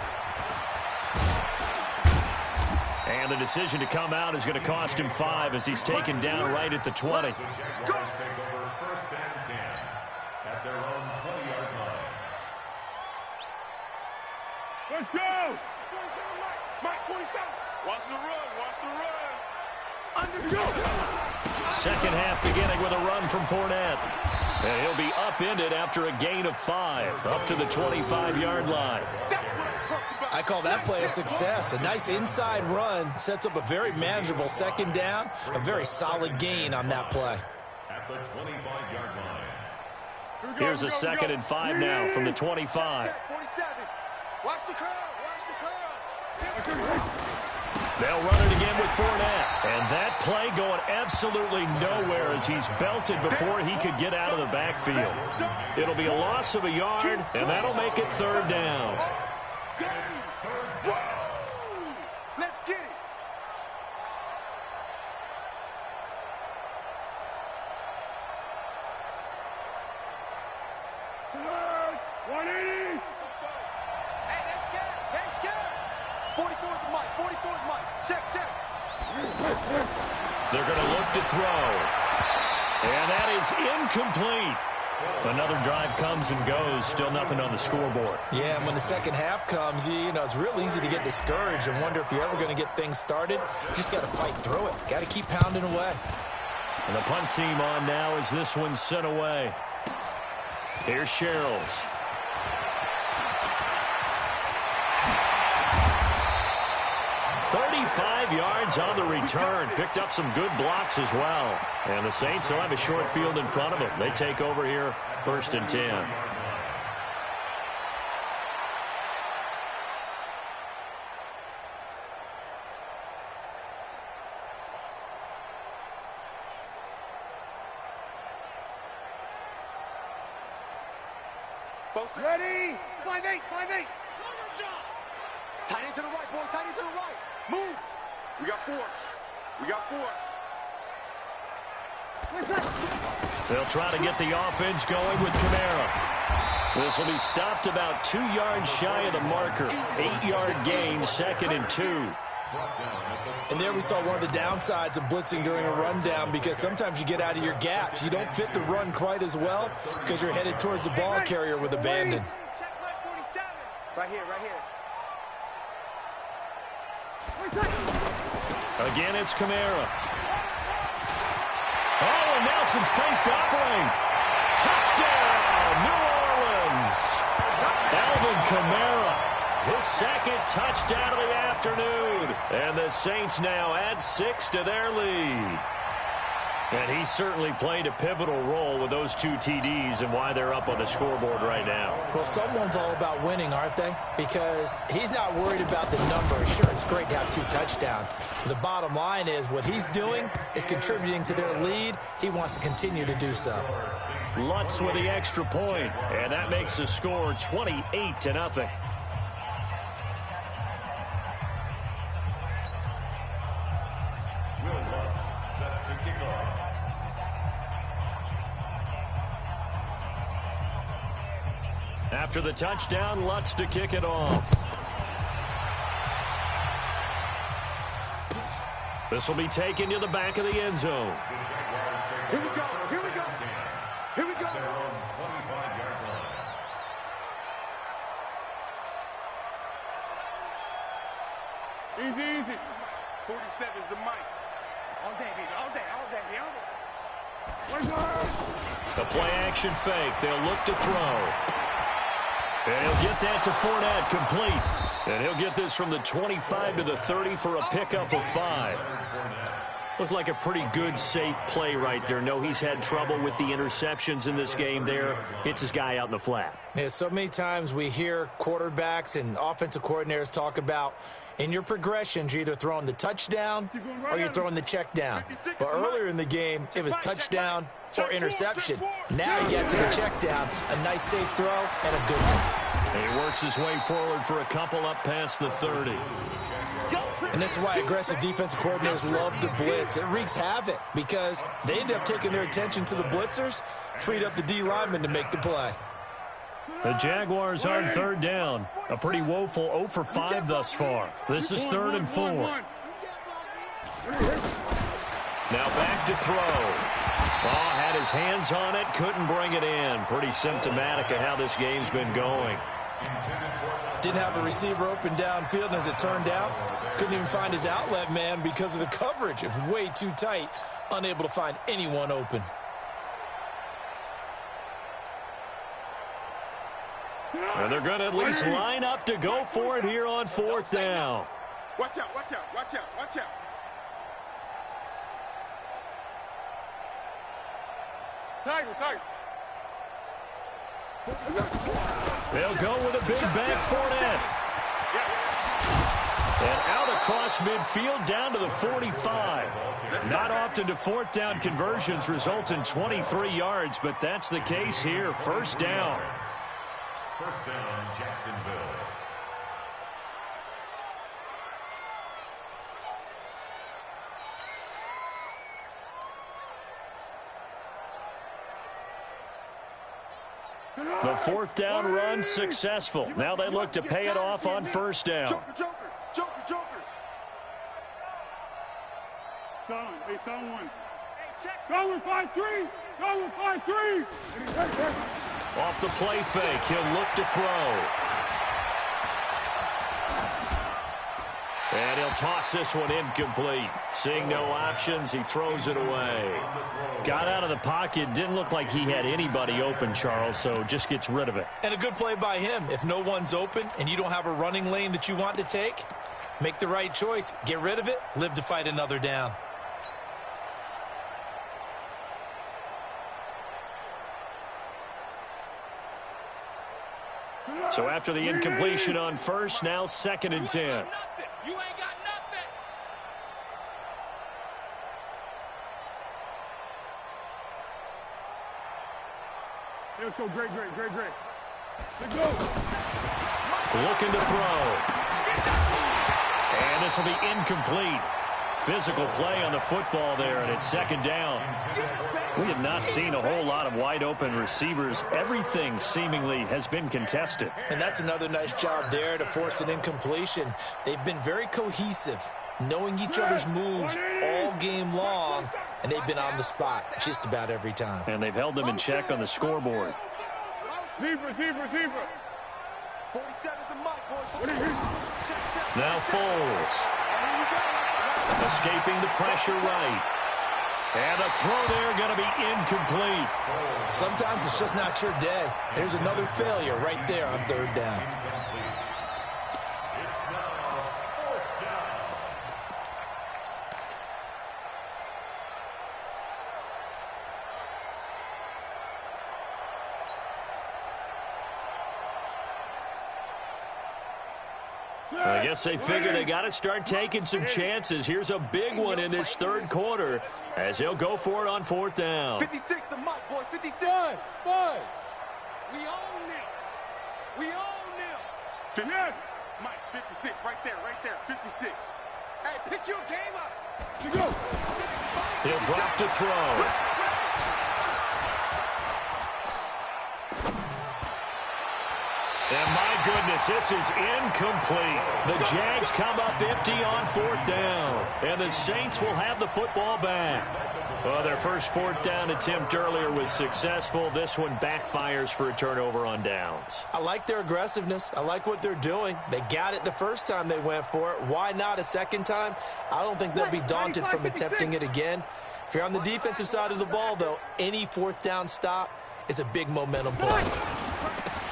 And the decision to come out is going to cost him 5 as he's taken down right at the 20. Let's go! Mike 47. Watch the run. Watch the run. Second half beginning with a run from Fournette. And he'll be upended after a gain of 5 up to the 25-yard line. That's what I'm talking about. I call that play a success. A nice inside run sets up a very manageable 2nd down. A very solid gain on that play. At the 25-yard line. Here's a 2nd and 5 now from the 25. Check 47. Watch the curl. Watch the curls. They'll run it again with Fournette. And that play going absolutely nowhere as he's belted before he could get out of the backfield. It'll be a loss of a yard, and that'll make it 3rd down. Let's get it. Hey, let's get They're going to look to throw. And that is incomplete. Another drive comes and goes. Still nothing on the scoreboard. Yeah, and when the second half comes, you know, it's real easy to get discouraged and wonder if you're ever going to get things started. You just got to fight through it. Got to keep pounding away. And the punt team on now as this one's sent away. Here's Sherrills. Yards on the return. Picked up some good blocks as well. And the Saints will have a short field in front of them. They take over here, 1st and 10. Ready? 5-8, 5-8. Tight end to the right, boy. Tight end to the right. Move. We got 4. We got 4. They'll try to get the offense going with Kamara. This will be stopped about 2 yards shy of the marker. 8-yard gain, 2nd and 2. And there we saw one of the downsides of blitzing during a rundown, because sometimes you get out of your gaps. You don't fit the run quite as well because you're headed towards the ball carrier with abandon. Right here, right here. Again, it's Kamara. Oh, and now some space to operate. Touchdown, New Orleans. Alvin Kamara, his 2nd touchdown of the afternoon. And the Saints now add 6 to their lead. And he certainly played a pivotal role with those 2 TDs and why they're up on the scoreboard right now. Well, someone's all about winning, aren't they? Because he's not worried about the number. Sure, it's great to have 2 touchdowns. But the bottom line is what he's doing is contributing to their lead. He wants to continue to do so. Lutz with the extra point, and that makes the score 28-0. After the touchdown, Lutz to kick it off. This will be taken to the back of the end zone. Here we go. Here we go. Here we go. Easy, easy. 47's the mic. All day, baby. All day, all day, all day. The play action fake. They'll look to throw. And he'll get that to Fournette, complete. And he'll get this from the 25 to the 30 for a pickup of 5. Looked like a pretty good, safe play right there. No, he's had trouble with the interceptions in this game there. Hits his guy out in the flat. Yeah, so many times we hear quarterbacks and offensive coordinators talk about in your progressions, you're either throwing the touchdown or you're throwing the check down. But earlier in the game, it was touchdown or interception. Now you get to the check down, a nice safe throw, and a good one. And he works his way forward for a couple up past the 30. And this is why aggressive defensive coordinators love to blitz. It wreaks havoc because they end up taking their attention to the blitzers, freed up the D lineman to make the play. The Jaguars on 3rd down. A pretty woeful 0 for 5 thus far. This is 3rd and 4. Now back to throw. Oh, had his hands on it, couldn't bring it in. Pretty symptomatic of how this game's been going. Didn't have a receiver open downfield, and as it turned out, couldn't even find his outlet man because of the coverage. It was way too tight, unable to find anyone open. And they're going to at least line up to go for it here on 4th down. Watch out, watch out, watch out, watch out. Tiger, tiger. They'll go with a big bank Fournette. And out across midfield down to the 45. Not often do 4th down conversions result in 23 yards, but that's the case here. 1st down. 1st down, Jacksonville. The 4th down run successful. Now they look to pay it off on 1st down. Joker, Joker, Joker, Joker. Hey, sound one. Go with 5-3. Go with 5-3. Off the play fake, he'll look to throw. And he'll toss this one incomplete. Seeing no options, he throws it away. Got out of the pocket, didn't look like he had anybody open, Charles, so just gets rid of it. And a good play by him. If no one's open and you don't have a running lane that you want to take, make the right choice. Get rid of it, live to fight another down. So after the incompletion on first, now 2nd and 10. You ain't got nothing. Let's go, great. Let's go. Looking to throw. And this will be incomplete. Physical play on the football there, and it's 2nd down. We have not seen a whole lot of wide-open receivers. Everything seemingly has been contested. And that's another nice job there to force an incompletion. They've been very cohesive, knowing each other's moves all game long, and they've been on the spot just about every time. And they've held them in check on the scoreboard. Receiver. 47's the mic, boys. Now Foles. Escaping the pressure right. And a throw there going to be incomplete. Sometimes it's just not your day. There's another failure right there on 3rd down. I guess they figure they got to start taking some chances. Here's a big one in this 3rd quarter as he'll go for it on 4th down. 56 the mic, boys. 56. Five. We own them. We own them. Yes. Mike, 56, right there. 56. Hey, pick your game up. Let's go. He'll drop to throw. And my goodness, this is incomplete. The Jags come up empty on 4th down. And the Saints will have the football back. Well, their first 4th down attempt earlier was successful. This one backfires for a turnover on downs. I like their aggressiveness. I like what they're doing. They got it the first time they went for it. Why not a second time? I don't think they'll be daunted from attempting it again. If you're on the defensive side of the ball, though, any 4th down stop is a big momentum play.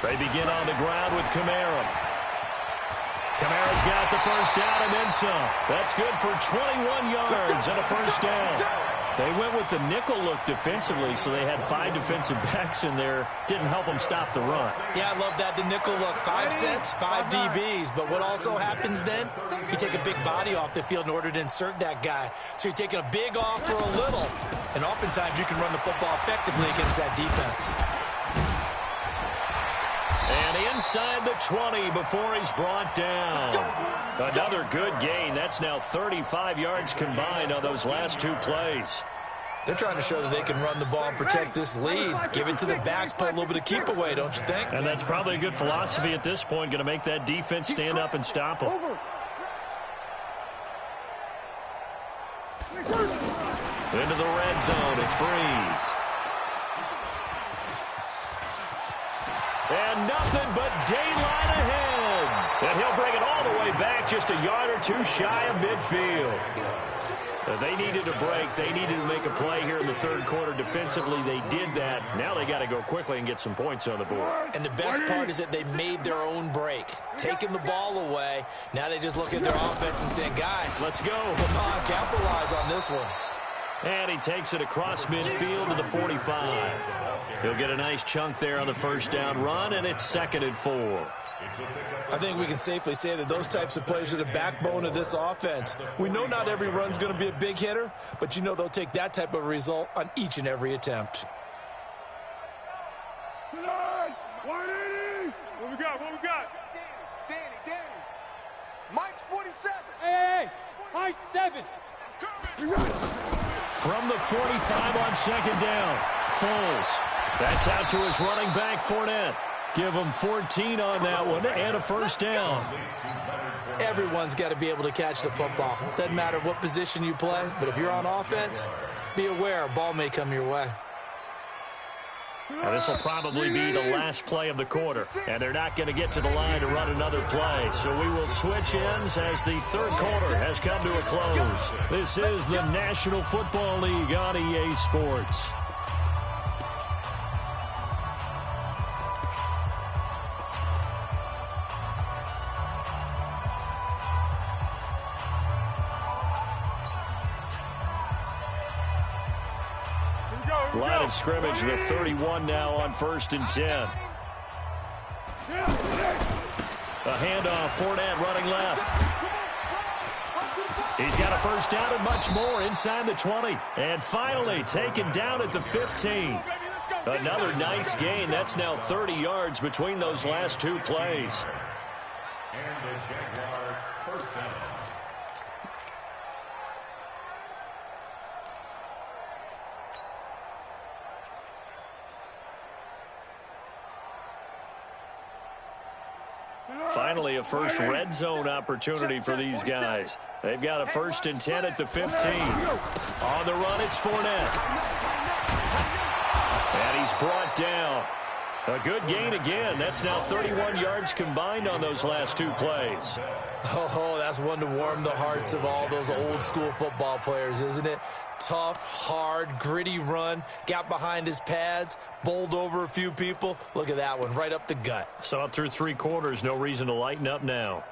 They begin on the ground with Kamara. Kamara's got the first down and then some. That's good for 21 yards and a first down. They went with the nickel look defensively, so they had 5 defensive backs in there. Didn't help them stop the run. Yeah, I love that, the nickel look. 5 cents, 5 DBs. But what also happens then, you take a big body off the field in order to insert that guy. So you're taking a big off for a little. And oftentimes you can run the football effectively against that defense. And inside the 20 before he's brought down. Another good gain. That's now 35 yards combined on those last 2 plays. They're trying to show that they can run the ball and protect this lead. Give it to the backs, play a little bit of keep away, don't you think? And that's probably a good philosophy at this point. Going to make that defense stand up and stop them. Into the red zone. It's Breeze. And nothing but daylight ahead. And he'll bring it all the way back, just a yard or 2 shy of midfield. They needed a break. They needed to make a play here in the 3rd quarter defensively. They did that. Now they got to go quickly and get some points on the board. And the best part is that they made their own break, taking the ball away. Now they just look at their offense and saying, guys, let's go. Come on, capitalize on this one. And he takes it across midfield to the 45. He'll get a nice chunk there on the first down run, and it's 2nd and 4. I think we can safely say that those types of plays are the backbone of this offense. We know not every run's going to be a big hitter, but you know they'll take that type of result on each and every attempt. What we got? Danny. Mike's 47. Hey, high 7. From the 45 on 2nd down, Foles. That's out to his running back, Fournette. Give them 14 on that one and a first down. Everyone's got to be able to catch the football. Doesn't matter what position you play, but if you're on offense, be aware a ball may come your way. Now this will probably be the last play of the quarter, and they're not going to get to the line to run another play. So we will switch ends as the third quarter has come to a close. This is the National Football League on EA Sports. Line of scrimmage, the 31 now on 1st and 10. A handoff, Fournette running left. He's got a first down and much more inside the 20. And finally taken down at the 15. Another nice gain. That's now 30 yards between those last two plays. And the Jaguar first down. Finally, a first red zone opportunity for these guys. They've got a 1st and 10 at the 15. On the run, it's Fournette. And he's brought down. A good gain again. That's now 31 yards combined on those last two plays. Oh, that's one to warm the hearts of all those old school football players, isn't it? Tough, hard, gritty run. Got behind his pads, bowled over a few people. Look at that one, right up the gut. Saw it through 3 quarters. No reason to lighten up now.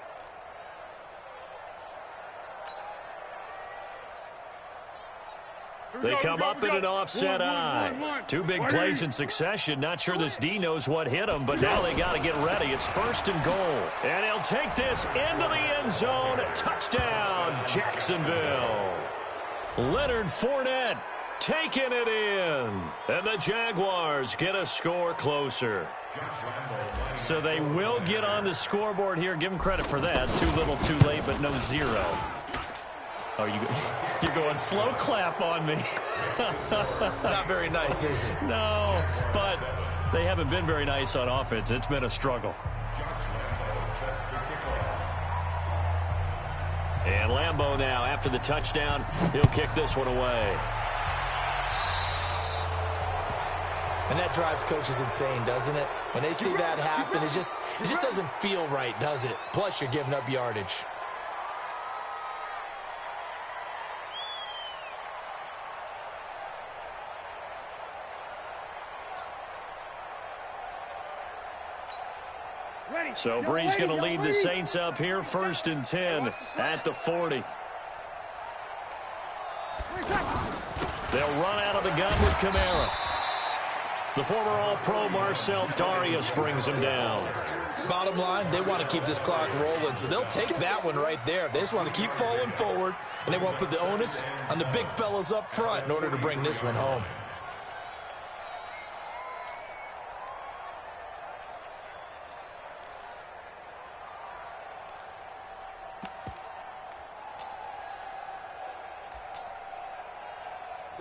They come up in an offset eye. 2 big plays in succession. Not sure this D knows what hit him, but now they got to get ready. It's 1st and goal. And he'll take this into the end zone. Touchdown, Jacksonville. Leonard Fournette taking it in. And the Jaguars get a score closer. So they will get on the scoreboard here. Give them credit for that. Too little, too late, but no 0. Oh, you're going slow clap on me. Not very nice, is it? No, but they haven't been very nice on offense. It's been a struggle. And Lambeau now, after the touchdown, he'll kick this one away. And that drives coaches insane, doesn't it? When they see that happen, it just doesn't feel right, does it? Plus, you're giving up yardage. So Bree's going to lead the Saints up here, 1st and 10 at the 40. They'll run out of the gun with Kamara. The former All-Pro Marcel Darius brings him down. Bottom line, they want to keep this clock rolling, so they'll take that one right there. They just want to keep falling forward, and they want to put the onus on the big fellas up front in order to bring this one home.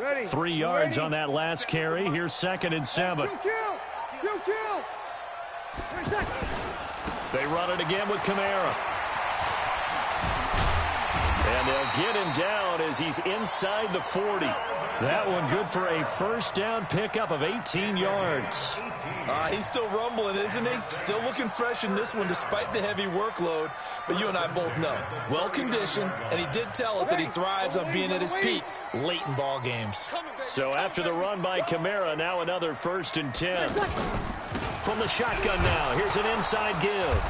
Ready. 3 yards on that last carry. Here's 2nd and 7. They run it again with Kamara. And they'll get him down as he's inside the 40. That one good for a 1st down pickup of 18 yards. He's still rumbling, isn't he? Still looking fresh in this one despite the heavy workload. But you and I both know, well-conditioned, and he did tell us that he thrives on being at his peak late in ball games. So after the run by Kamara, now another 1st and 10. From the shotgun now, here's an inside give.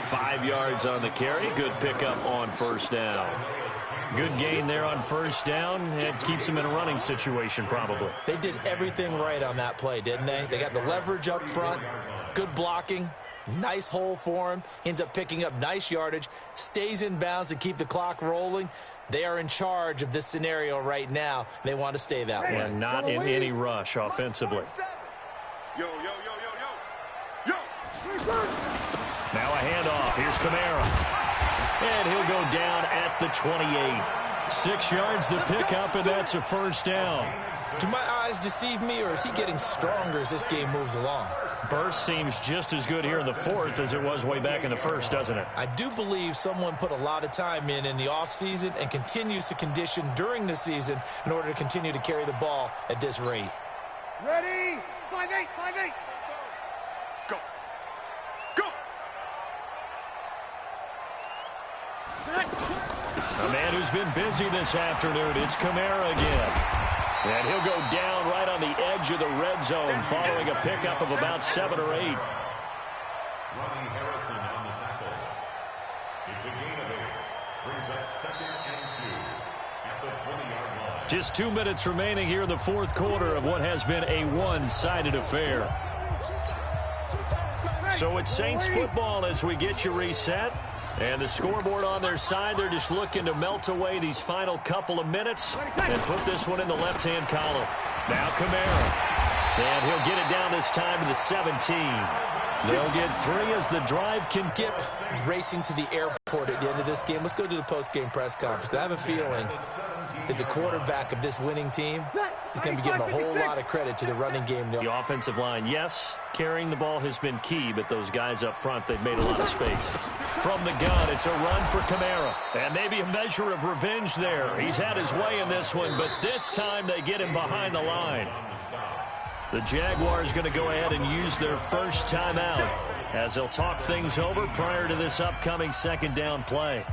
5 yards on the carry. Good pickup on 1st down. Good gain there on 1st down. It keeps them in a running situation probably. They did everything right on that play, didn't they? They got the leverage up front, good blocking, nice hole for him, ends up picking up nice yardage, stays in bounds to keep the clock rolling. They are in charge of this scenario right now. They want to stay that way. And not in any rush offensively. Yo, yo, yo, yo, yo. Yo. Now a handoff. Here's Kamara. And he'll go down at the 28. 6 yards the pickup, and that's a 1st down. Do my eyes deceive me, or is he getting stronger as this game moves along? Burst seems just as good here in the fourth as it was way back in the first, doesn't it? I do believe someone put a lot of time in the offseason and continues to condition during the season in order to continue to carry the ball at this rate. Ready? 5-8, 5-8. Go. Go. A man who's been busy this afternoon, it's Kamara again. And he'll go down right on the edge of the red zone following a pickup of about 7 or 8. Ronnie Harrison on the tackle. It's a gain of 8. Brings up 2nd and 2 at the 20-yard line. Just 2 minutes remaining here in the fourth quarter of what has been a one-sided affair. So it's Saints football as we get you reset. And the scoreboard on their side, they're just looking to melt away these final couple of minutes and put this one in the left-hand column. Now Kamara. And he'll get it down this time to the 17. They'll get 3 as the drive can get racing to the airport at the end of this game. Let's go to the post-game press conference. I have a feeling that the quarterback of this winning team is going to be giving a whole lot of credit to the running game. The offensive line, yes, carrying the ball has been key, but those guys up front, they've made a lot of space. From the gun, it's a run for Kamara. And maybe a measure of revenge there. He's had his way in this one, but this time they get him behind the line. The Jaguars going to go ahead and use their first timeout as they'll talk things over prior to this upcoming second down play.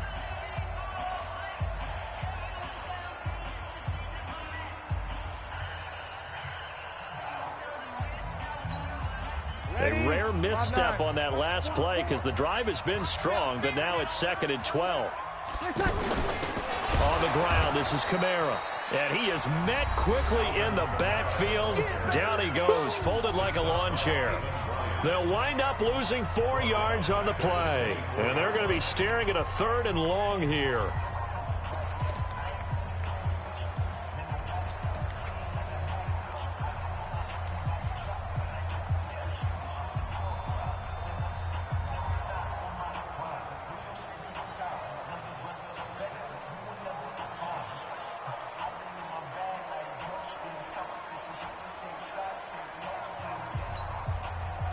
A rare misstep on that last play because the drive has been strong, but now it's 2nd and 12. On the ground, this is Kamara. And he is met quickly in the backfield. Down he goes, folded like a lawn chair. They'll wind up losing 4 yards on the play. And they're going to be staring at a 3rd and long here.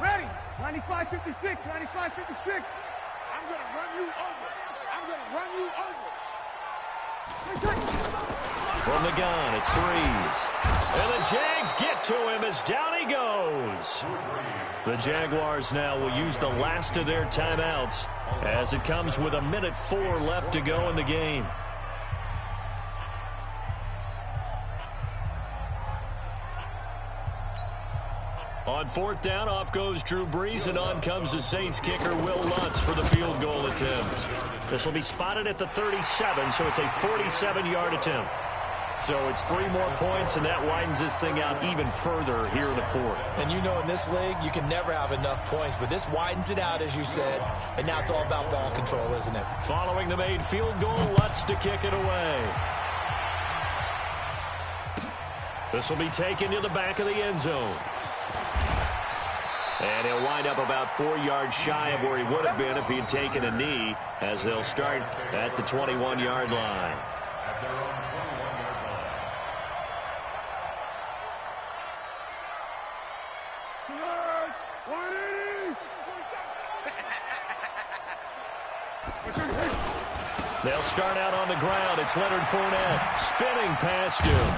Ready? 95-56, 95-56. I'm going to run you over. I'm going to run you over. From the gun, it's Breeze. And the Jags get to him as down he goes. The Jaguars now will use the last of their timeouts as it comes with 1:04 left to go in the game. On 4th down, off goes Drew Brees, and on comes the Saints kicker, Will Lutz, for the field goal attempt. This will be spotted at the 37, so it's a 47-yard attempt. So it's 3 more points, and that widens this thing out even further here in the fourth. And you know in this league, you can never have enough points, but this widens it out, as you said, and now it's all about ball control, isn't it? Following the made field goal, Lutz to kick it away. This will be taken to the back of the end zone. And he'll wind up about 4 yards shy of where he would have been if he had taken a knee, as they'll start at the 21-yard line. At their own 21-yard line. They'll start out on the ground. It's Leonard Fournette spinning past him.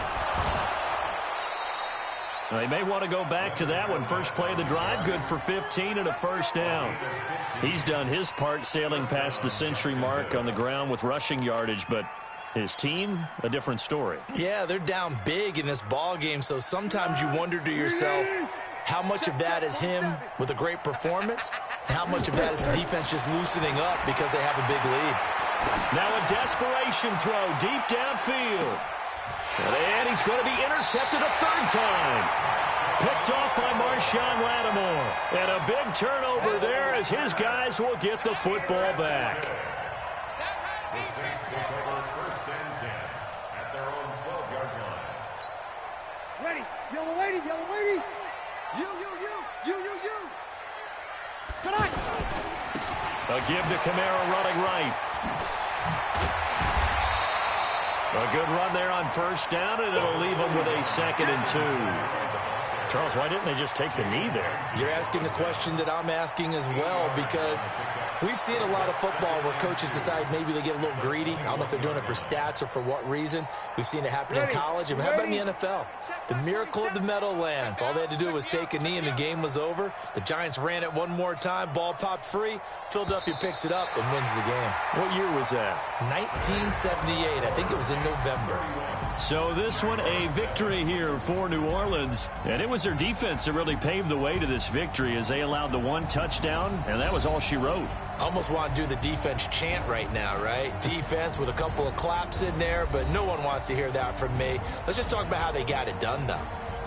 They may want to go back to that one. First play of the drive, good for 15 and a first down. He's done his part sailing past the century mark on the ground with rushing yardage, but his team, a different story. Yeah, they're down big in this ball game, so sometimes you wonder to yourself how much of that is him with a great performance and how much of that is the defense just loosening up because they have a big lead. Now a desperation throw deep downfield. And he's going to be intercepted a 3rd time. Picked off by Marshawn Lattimore. And a big turnover there as his guys will get the football back. The Saints take over 1st and 10 at their own 12-yard line. Ready? Yellow lady, yellow lady. You. Tonight. A give to Kamara running right. A good run there on 1st down, and it'll leave them with a 2nd and 2. Charles, why didn't they just take the knee there? You're asking the question that I'm asking as well, because we've seen a lot of football where coaches decide maybe they get a little greedy. I don't know if they're doing it for stats or for what reason. We've seen it happen in college. And how about in the NFL? The miracle of the Meadowlands. All they had to do was take a knee and the game was over. The Giants ran it one more time. Ball popped free. Philadelphia picks it up and wins the game. What year was that? 1978. I think it was in November. So this one, a victory here for New Orleans. And it was their defense that really paved the way to this victory as they allowed the one touchdown, and that was all she wrote. Almost want to do the defense chant right now, right? Defense with a couple of claps in there, but no one wants to hear that from me. Let's just talk about how they got it done, though.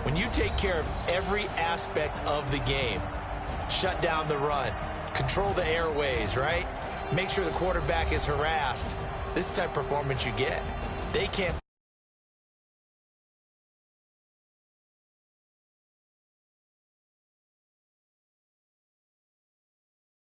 When you take care of every aspect of the game, shut down the run, control the airways, right? Make sure the quarterback is harassed. This type of performance you get. They can't